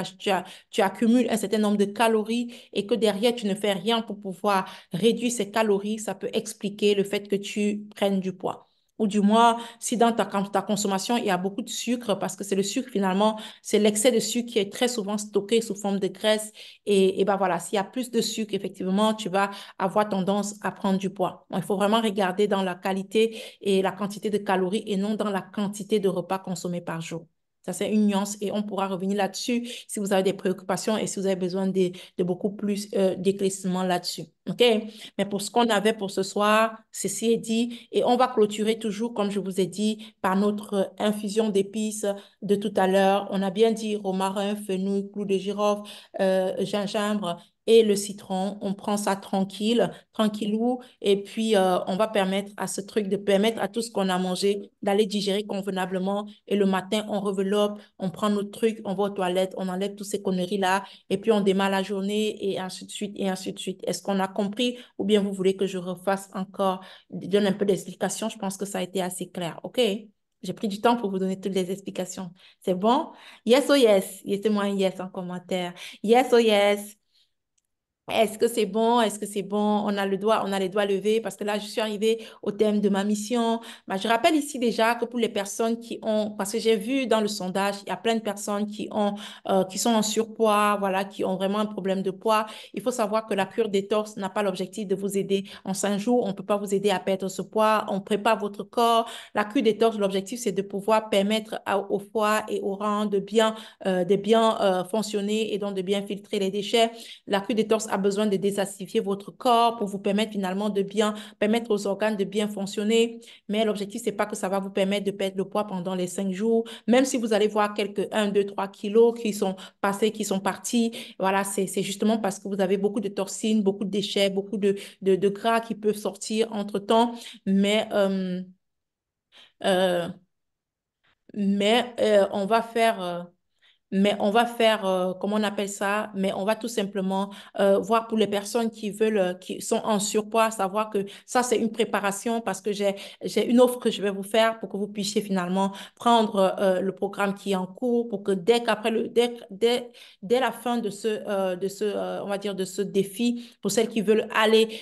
accumules un certain nombre de calories et que derrière, tu ne fais rien pour pouvoir réduire ces calories, ça peut expliquer le fait que tu prennes du poids. Ou du moins, si dans ta consommation, il y a beaucoup de sucre, parce que c'est le sucre finalement, c'est l'excès de sucre qui est très souvent stocké sous forme de graisse. Et ben voilà, s'il y a plus de sucre, effectivement, tu vas avoir tendance à prendre du poids. Donc, il faut vraiment regarder dans la qualité et la quantité de calories et non dans la quantité de repas consommés par jour. Ça, c'est une nuance et on pourra revenir là-dessus si vous avez des préoccupations et si vous avez besoin de beaucoup plus d'éclaircissement là-dessus. OK? Mais pour ce qu'on avait pour ce soir, ceci est dit. Et on va clôturer toujours, comme je vous ai dit, par notre infusion d'épices de tout à l'heure. On a bien dit romarin, fenouil, clou de girofle, gingembre et le citron. On prend ça tranquille, tranquillou. Et puis, on va permettre à ce truc de permettre à tout ce qu'on a mangé d'aller digérer convenablement. Et le matin, on reveloppe, on prend notre truc, on va aux toilettes, on enlève toutes ces conneries-là. Et puis, on démarre la journée et ainsi de suite, et ainsi de suite. Est-ce qu'on a compris ou bien vous voulez que je refasse encore, donne un peu d'explication? Je pense que ça a été assez clair. OK? J'ai pris du temps pour vous donner toutes les explications. C'est bon? Yes or yes? Laissez-moi un yes en commentaire. Yes or yes? Est-ce que c'est bon? Est-ce que c'est bon? On a les doigts levés parce que là, je suis arrivée au thème de ma mission. Bah, je rappelle ici déjà que pour les personnes qui ont, parce que j'ai vu dans le sondage, il y a plein de personnes qui sont en surpoids, voilà, qui ont vraiment un problème de poids. Il faut savoir que la cure détox n'a pas l'objectif de vous aider en 5 jours. On ne peut pas vous aider à perdre ce poids. On prépare votre corps. La cure détox, l'objectif, c'est de pouvoir permettre au foie et au rein de bien fonctionner et donc de bien filtrer les déchets. La cure détox a besoin de désacidifier votre corps pour vous permettre finalement de bien permettre aux organes de bien fonctionner. Mais l'objectif, c'est pas que ça va vous permettre de perdre le poids pendant les 5 jours. Même si vous allez voir quelques 1, 2, 3 kilos qui sont passés, qui sont partis, voilà, c'est justement parce que vous avez beaucoup de toxines, beaucoup de déchets, beaucoup de gras qui peuvent sortir entre-temps. Mais, euh, euh, mais on va faire, comment on appelle ça, mais on va tout simplement voir pour les personnes qui veulent, qui sont en surpoids, savoir que ça, c'est une préparation parce que j'ai une offre que je vais vous faire pour que vous puissiez finalement prendre le programme qui est en cours pour que dès la fin on va dire, de ce défi, pour celles qui veulent aller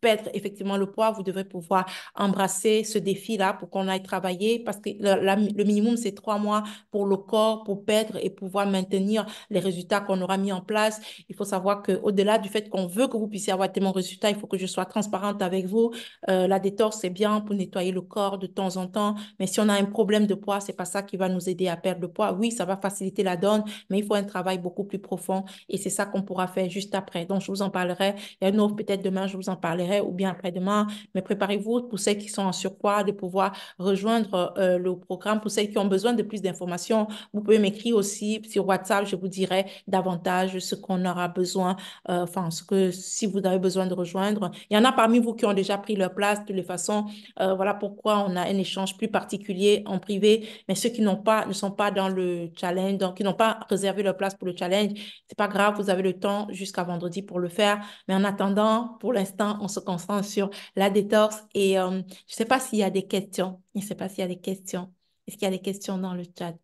perdre effectivement le poids, vous devrez pouvoir embrasser ce défi-là pour qu'on aille travailler parce que le minimum, c'est 3 mois pour le corps, pour perdre et pouvoir maintenir les résultats qu'on aura mis en place. Il faut savoir qu'au-delà du fait qu'on veut que vous puissiez avoir tellement de résultats, il faut que je sois transparente avec vous. La détox, c'est bien pour nettoyer le corps de temps en temps, mais si on a un problème de poids, c'est pas ça qui va nous aider à perdre le poids. Oui, ça va faciliter la donne, mais il faut un travail beaucoup plus profond et c'est ça qu'on pourra faire juste après. Donc, je vous en parlerai. Il y a une autre peut-être demain, je vous en parlerai ou bien après-demain, mais préparez-vous pour celles qui sont en surpoids de pouvoir rejoindre le programme. Pour celles qui ont besoin de plus d'informations, vous pouvez m'écrire aussi sur WhatsApp. Je vous dirai davantage ce qu'on aura besoin, enfin, si vous avez besoin de rejoindre. Il y en a parmi vous qui ont déjà pris leur place. De toutes les façons, voilà pourquoi on a un échange plus particulier en privé. Mais ceux qui ne sont pas dans le challenge, donc qui n'ont pas réservé leur place pour le challenge, c'est pas grave. Vous avez le temps jusqu'à vendredi pour le faire. Mais en attendant, pour l'instant, on se concentre sur la détox et je ne sais pas s'il y a des questions. Je ne sais pas s'il y a des questions. Est-ce qu'il y a des questions dans le chat?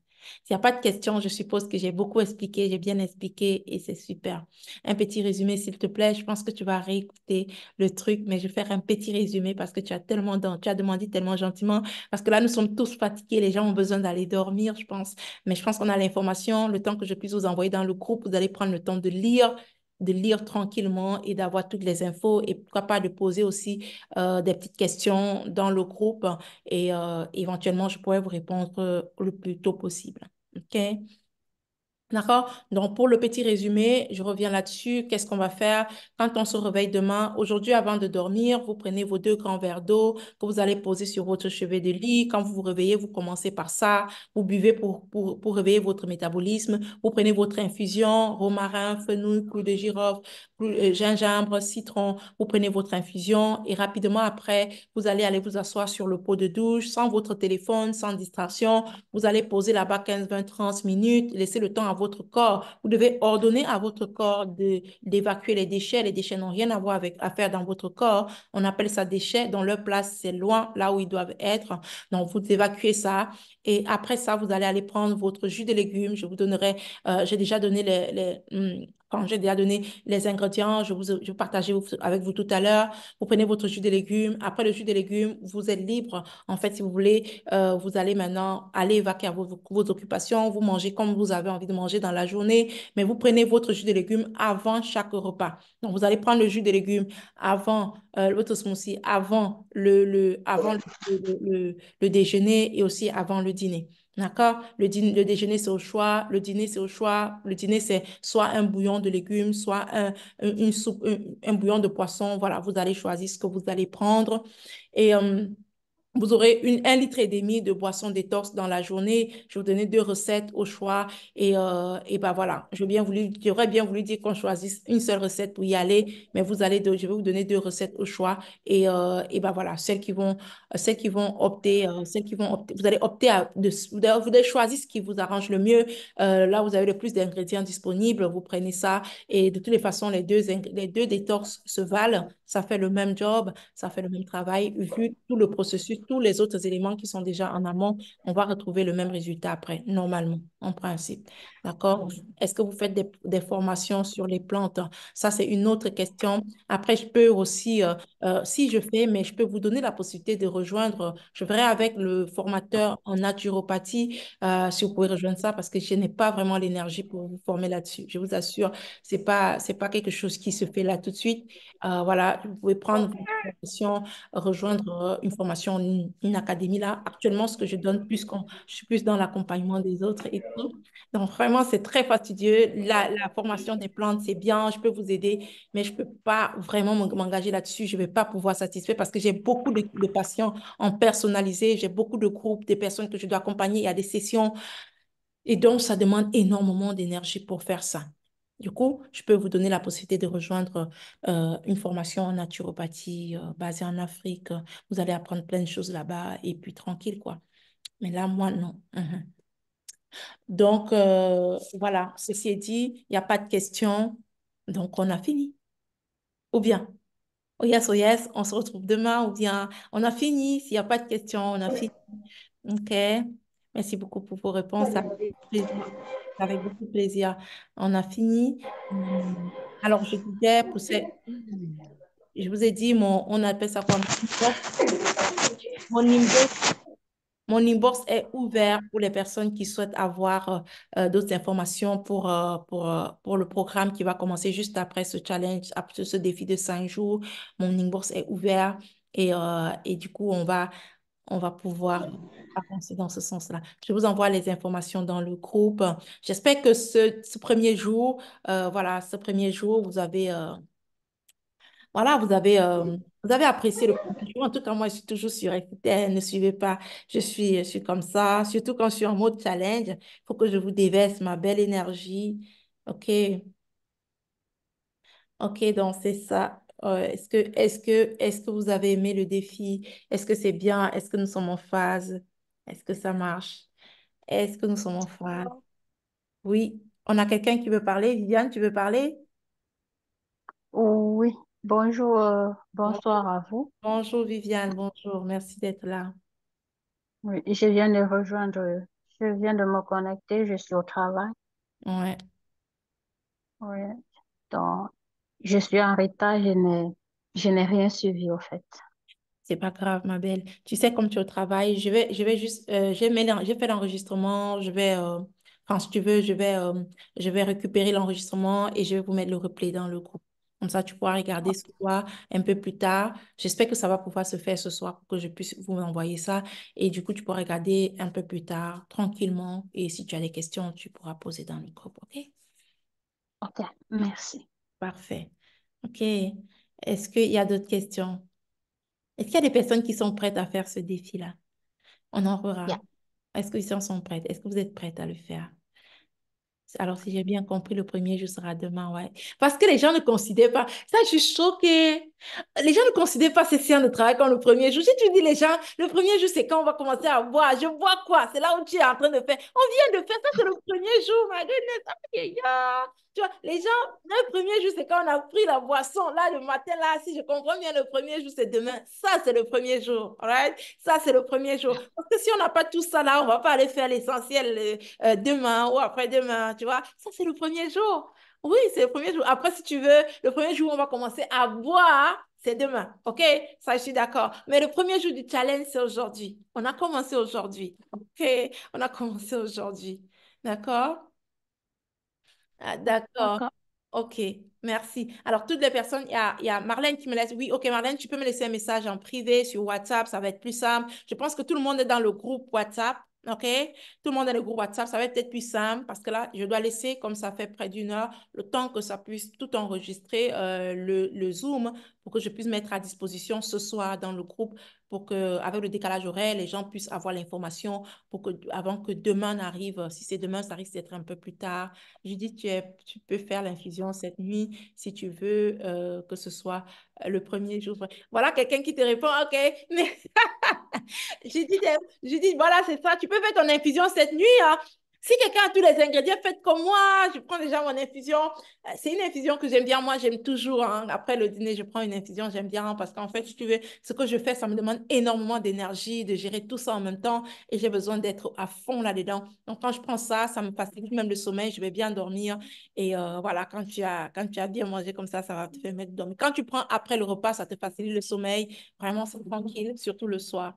S'il n'y a pas de questions, je suppose que j'ai beaucoup expliqué, j'ai bien expliqué et c'est super. Un petit résumé, s'il te plaît. Je pense que tu vas réécouter le truc, mais je vais faire un petit résumé parce que tu as demandé tellement gentiment. Parce que là, nous sommes tous fatigués. Les gens ont besoin d'aller dormir, je pense. Mais je pense qu'on a l'information, le temps que je puisse vous envoyer dans le groupe. Vous allez prendre le temps de lire tranquillement et d'avoir toutes les infos et pourquoi pas de poser aussi des petites questions dans le groupe et éventuellement, je pourrais vous répondre le plus tôt possible. OK? D'accord? Donc, pour le petit résumé, je reviens là-dessus. Qu'est-ce qu'on va faire quand on se réveille demain? Aujourd'hui, avant de dormir, vous prenez vos 2 grands verres d'eau que vous allez poser sur votre chevet de lit. Quand vous vous réveillez, vous commencez par ça. Vous buvez pour réveiller votre métabolisme. Vous prenez votre infusion, romarin, fenouil, clou de girofle, gingembre, citron. Vous prenez votre infusion et rapidement après, vous allez aller vous asseoir sur le pot de douche sans votre téléphone, sans distraction. Vous allez poser là-bas 15, 20, 30 minutes. Laissez le temps à votre corps. Vous devez ordonner à votre corps d'évacuer les déchets. Les déchets n'ont rien à voir avec à faire dans votre corps. On appelle ça déchets. Dans leur place, c'est loin, là où ils doivent être. Donc, vous évacuez ça. Et après ça, vous allez aller prendre votre jus de légumes. Je vous donnerai, j'ai déjà donné quand j'ai déjà donné les ingrédients, je vais partager avec vous tout à l'heure. Vous prenez votre jus de légumes. Après le jus de légumes, vous êtes libre. En fait, si vous voulez, vous allez maintenant aller vaquer à vos occupations. Vous mangez comme vous avez envie de manger dans la journée, mais vous prenez votre jus de légumes avant chaque repas. Donc, vous allez prendre le jus de légumes avant votre smoothie, avant le déjeuner et aussi avant le dîner. D'accord? Le déjeuner, c'est au choix. Le dîner, c'est au choix. Le dîner, c'est soit un bouillon de légumes, soit une soupe, un bouillon de poisson. Voilà, vous allez choisir ce que vous allez prendre. Et vous aurez 1,5 litre de boisson détox dans la journée. Je vais vous donner 2 recettes au choix. Et ben voilà, j'aurais bien voulu dire qu'on choisisse une seule recette pour y aller, mais je vais vous donner 2 recettes au choix. Et ben voilà, celles qui vont opter, vous allez opter vous devez choisir ce qui vous arrange le mieux. Là, vous avez le plus d'ingrédients disponibles. Vous prenez ça. Et de toutes les façons, les deux détox se valent. Ça fait le même job, ça fait le même travail. Vu tout le processus, tous les autres éléments qui sont déjà en amont, on va retrouver le même résultat après, normalement, en principe. D'accord? Est-ce que vous faites des formations sur les plantes? Ça, c'est une autre question. Après, je peux aussi, si je fais, mais je peux vous donner la possibilité de rejoindre, je verrai avec le formateur en naturopathie, si vous pouvez rejoindre ça, parce que je n'ai pas vraiment l'énergie pour vous former là-dessus. Je vous assure, c'est pas quelque chose qui se fait là tout de suite. Voilà, vous pouvez prendre votre formation, rejoindre une formation, une académie là. Actuellement, ce que je donne plus quand je suis plus dans l'accompagnement des autres et tout. Donc, vraiment, c'est très fastidieux. La formation des plantes, c'est bien, je peux vous aider, mais je peux pas vraiment m'engager là-dessus. Je vais pas pouvoir satisfaire parce que j'ai beaucoup de patients en personnalisé, j'ai beaucoup de groupes, des personnes que je dois accompagner. Il y a des sessions et donc, ça demande énormément d'énergie pour faire ça. Du coup, je peux vous donner la possibilité de rejoindre une formation en naturopathie basée en Afrique. Vous allez apprendre plein de choses là-bas et puis tranquille, quoi. Mais là, moi, non. Mhm. Donc, voilà, ceci est dit, il n'y a pas de questions. Donc, on a fini. Ou bien, oh yes, on se retrouve demain. Ou bien, on a fini. S'il n'y a pas de questions, on a fini. OK. Merci beaucoup pour vos réponses. Ça fait plaisir. Avec beaucoup de plaisir. On a fini. Alors, je disais, je vous ai dit, on appelle ça quoi? Mon inbox, mon inbox est ouvert pour les personnes qui souhaitent avoir d'autres informations pour le programme qui va commencer juste après ce challenge, après ce défi de 5 jours. Mon inbox est ouvert et du coup, on va pouvoir avancer dans ce sens-là. Je vous envoie les informations dans le groupe. J'espère que ce premier jour, voilà, ce premier jour, voilà, vous avez apprécié le premier jour. En tout cas, moi, je suis toujours sur écoutez, ne suivez pas. Je suis comme ça, surtout quand je suis en mode challenge. Il faut que je vous déverse ma belle énergie. OK, OK, donc c'est ça. Est-ce que vous avez aimé le défi? Est-ce que c'est bien? Est-ce que nous sommes en phase? Est-ce que ça marche? Est-ce que nous sommes en phase? Oui. On a quelqu'un qui veut parler. Viviane, tu veux parler? Oui, bonjour, Bon- bonsoir à vous. Bonjour Viviane, bonjour. Merci d'être là. Oui, je viens de me connecter, je suis au travail. Ouais. Oui, donc je suis en retard, je n'ai rien suivi au fait. C'est pas grave, ma belle. Tu sais, comme tu es au travail, je vais juste, j'ai fait l'enregistrement, enfin, si tu veux, je vais récupérer l'enregistrement et je vais vous mettre le replay dans le groupe. Comme ça, tu pourras regarder ce soir, un peu plus tard. J'espère que ça va pouvoir se faire ce soir pour que je puisse vous envoyer ça. Et du coup, tu pourras regarder un peu plus tard, tranquillement. Et si tu as des questions, tu pourras poser dans le groupe, OK? Ok, merci. Parfait. OK. Est-ce qu'il y a d'autres questions? Est-ce qu'il y a des personnes qui sont prêtes à faire ce défi-là? On en Yeah. verra. Est-ce que ils sont prêtes? Est-ce que vous êtes prêtes à le faire? Alors, si j'ai bien compris, le premier jour sera demain, ouais. Parce que les gens ne considèrent pas. Ça, je suis choquée. Les gens ne considèrent pas ces séances de travail comme le premier jour. Si tu dis les gens, le premier jour, c'est quand on va commencer à boire. Je bois quoi? C'est là où tu es en train de faire. On vient de faire ça, c'est le premier jour, ma goodness. Oh, yeah. Tu vois, les gens, le premier jour, c'est quand on a pris la boisson. Là, le matin, là, si je comprends bien, le premier jour, c'est demain. Ça, c'est le premier jour. All right? Ça, c'est le premier jour. Parce que si on n'a pas tout ça là, on ne va pas aller faire l'essentiel demain ou après-demain. Tu vois, ça, c'est le premier jour. Oui, c'est le premier jour. Après, si tu veux, le premier jour, on va commencer à boire. C'est demain, OK? Ça, je suis d'accord. Mais le premier jour du challenge, c'est aujourd'hui. On a commencé aujourd'hui, OK? On a commencé aujourd'hui. D'accord? Ah, d'accord. D'accord. OK, merci. Alors, toutes les personnes, il y a Marlène qui me laisse. Oui, OK, Marlène, tu peux me laisser un message en privé sur WhatsApp, ça va être plus simple. Je pense que tout le monde est dans le groupe WhatsApp, OK? Tout le monde est dans le groupe WhatsApp, ça va être peut-être plus simple parce que là, je dois laisser, comme ça fait près d'une heure, le temps que ça puisse tout enregistrer, le Zoom, pour que je puisse mettre à disposition ce soir dans le groupe pour que, avec le décalage horaire, les gens puissent avoir l'information pour que, avant que demain n'arrive, si c'est demain, ça risque d'être un peu plus tard. Je dis, tu peux faire l'infusion cette nuit si tu veux que ce soit le premier jour. Voilà quelqu'un qui te répond, OK. Mais je dis, voilà, c'est ça. Tu peux faire ton infusion cette nuit, hein. Si quelqu'un a tous les ingrédients, faites comme moi. Je prends déjà mon infusion. C'est une infusion que j'aime bien. Moi, j'aime toujours, hein. Après le dîner, je prends une infusion. J'aime bien, hein, parce qu'en fait, si tu veux, ce que je fais, ça me demande énormément d'énergie, de gérer tout ça en même temps. Et j'ai besoin d'être à fond là-dedans. Donc, quand je prends ça, ça me facilite même le sommeil. Je vais bien dormir. Et voilà, quand tu as bien mangé comme ça va te permettre de dormir. Quand tu prends après le repas, ça te facilite le sommeil. Vraiment, c'est tranquille, surtout le soir.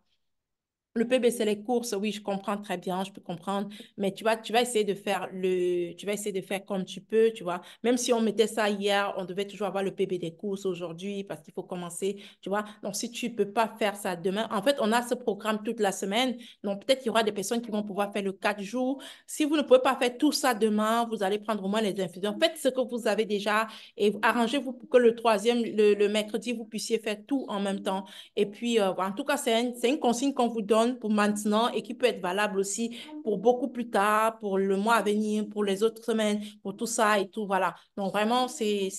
Le PB, c'est les courses, oui, je comprends très bien, je peux comprendre, mais tu vas essayer de faire tu vas essayer de faire comme tu peux, tu vois. Même si on mettait ça hier, on devait toujours avoir le PB des courses aujourd'hui parce qu'il faut commencer, tu vois. Donc, si tu peux pas faire ça demain, en fait, on a ce programme toute la semaine, donc peut-être qu'il y aura des personnes qui vont pouvoir faire le 4 jours. Si vous ne pouvez pas faire tout ça demain, vous allez prendre au moins les infusions. Faites ce que vous avez déjà et arrangez-vous pour que le troisième, le mercredi, vous puissiez faire tout en même temps. Et puis, en tout cas, c'est une consigne qu'on vous donne pour maintenant et qui peut être valable aussi pour beaucoup plus tard, pour le mois à venir, pour les autres semaines, pour tout ça et tout. Voilà. Donc, vraiment, c'est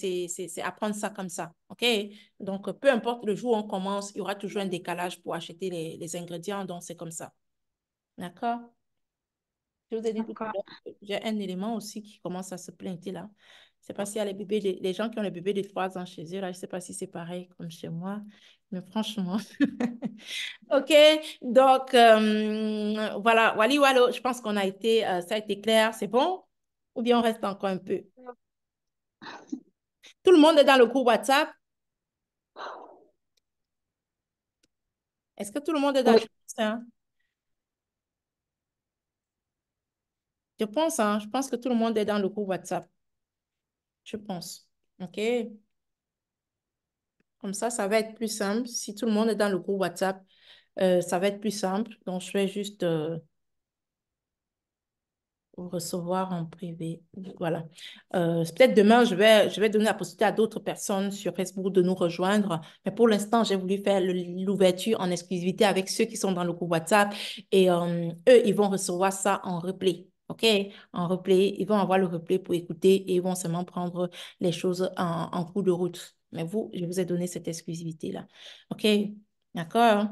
apprendre ça comme ça. OK? Donc, peu importe le jour où on commence, il y aura toujours un décalage pour acheter les ingrédients. Donc, c'est comme ça. D'accord? Je vous ai dit tout à D'accord. l'heure, j'ai un élément aussi qui commence à se plainter là. Je ne sais pas s'il y a les bébés, les gens qui ont les bébés de 3 ans chez eux, là, je ne sais pas si c'est pareil comme chez moi, mais franchement. OK, donc voilà, Wally Wallo, je pense ça a été clair, c'est bon? Ou bien on reste encore un peu? Tout le monde est dans le groupe WhatsApp. Est-ce que tout le monde est dans... Oui. Je pense, hein. Je pense que tout le monde est dans le groupe WhatsApp. Je pense. OK? Comme ça va être plus simple. Si tout le monde est dans le groupe WhatsApp, ça va être plus simple. Donc, je vais juste vous recevoir en privé. Voilà. Peut-être demain, je vais donner la possibilité à d'autres personnes sur Facebook de nous rejoindre. Mais pour l'instant, j'ai voulu faire l'ouverture en exclusivité avec ceux qui sont dans le groupe WhatsApp. Et eux, ils vont recevoir ça en replay. OK? En replay. Ils vont avoir le replay pour écouter et ils vont seulement prendre les choses en cours de route. Mais vous, je vous ai donné cette exclusivité-là. OK? D'accord?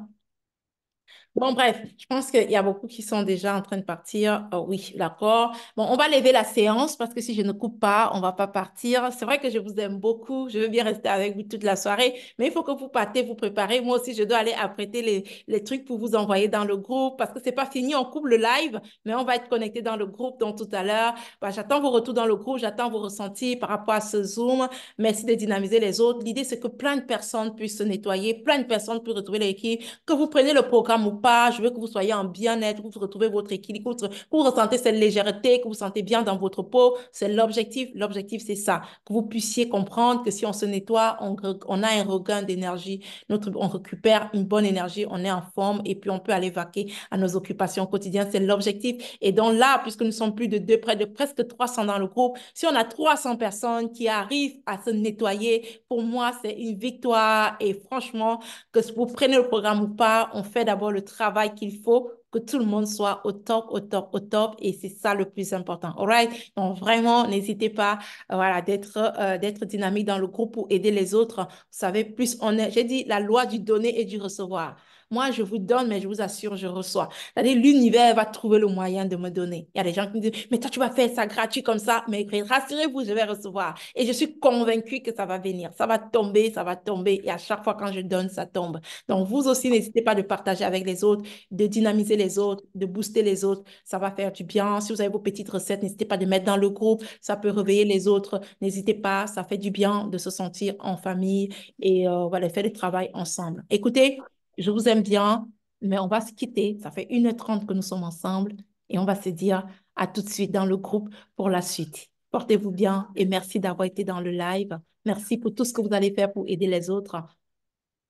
Bon, bref, je pense qu'il y a beaucoup qui sont déjà en train de partir. Oh, oui, d'accord. Bon, on va lever la séance parce que si je ne coupe pas, on ne va pas partir. C'est vrai que je vous aime beaucoup. Je veux bien rester avec vous toute la soirée, mais il faut que vous partez, vous préparez. Moi aussi, je dois aller apprêter les trucs pour vous envoyer dans le groupe parce que c'est pas fini. On coupe le live, mais on va être connecté dans le groupe. Donc, tout à l'heure, bah, j'attends vos retours dans le groupe, j'attends vos ressentis par rapport à ce Zoom. Merci de dynamiser les autres. L'idée, c'est que plein de personnes puissent se nettoyer, plein de personnes puissent retrouver l'équipe, que vous preniez le programme ou pas. Je veux que vous soyez en bien-être, que vous retrouvez votre équilibre, que vous ressentez cette légèreté, que vous vous sentez bien dans votre peau. C'est l'objectif. L'objectif, c'est ça. Que vous puissiez comprendre que si on se nettoie, on a un regain d'énergie. On récupère une bonne énergie, on est en forme et puis on peut aller vaquer à nos occupations quotidiennes. C'est l'objectif. Et donc là, puisque nous sommes plus de deux, près de presque 300 dans le groupe, si on a 300 personnes qui arrivent à se nettoyer, pour moi, c'est une victoire. Et franchement, que vous prenez le programme ou pas, on fait d'abord le travail qu'il faut que tout le monde soit au top, au top, au top. Et c'est ça le plus important. All right? Donc, vraiment, n'hésitez pas, voilà, d'être dynamique dans le groupe pour aider les autres. Vous savez, plus on est, j'ai dit la loi du donner et du recevoir. Moi, je vous donne, mais je vous assure, je reçois. C'est-à-dire, l'univers va trouver le moyen de me donner. Il y a des gens qui me disent, mais toi, tu vas faire ça gratuit comme ça. Mais rassurez-vous, je vais recevoir. Et je suis convaincue que ça va venir. Ça va tomber, ça va tomber. Et à chaque fois, quand je donne, ça tombe. Donc, vous aussi, n'hésitez pas de partager avec les autres, de dynamiser les autres, de booster les autres. Ça va faire du bien. Si vous avez vos petites recettes, n'hésitez pas de mettre dans le groupe. Ça peut réveiller les autres. N'hésitez pas. Ça fait du bien de se sentir en famille et voilà, faire le travail ensemble. Écoutez, je vous aime bien, mais on va se quitter. Ça fait 1h30 que nous sommes ensemble et on va se dire à tout de suite dans le groupe pour la suite. Portez-vous bien et merci d'avoir été dans le live. Merci pour tout ce que vous allez faire pour aider les autres.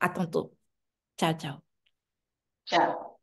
À tantôt. Ciao, ciao. Ciao.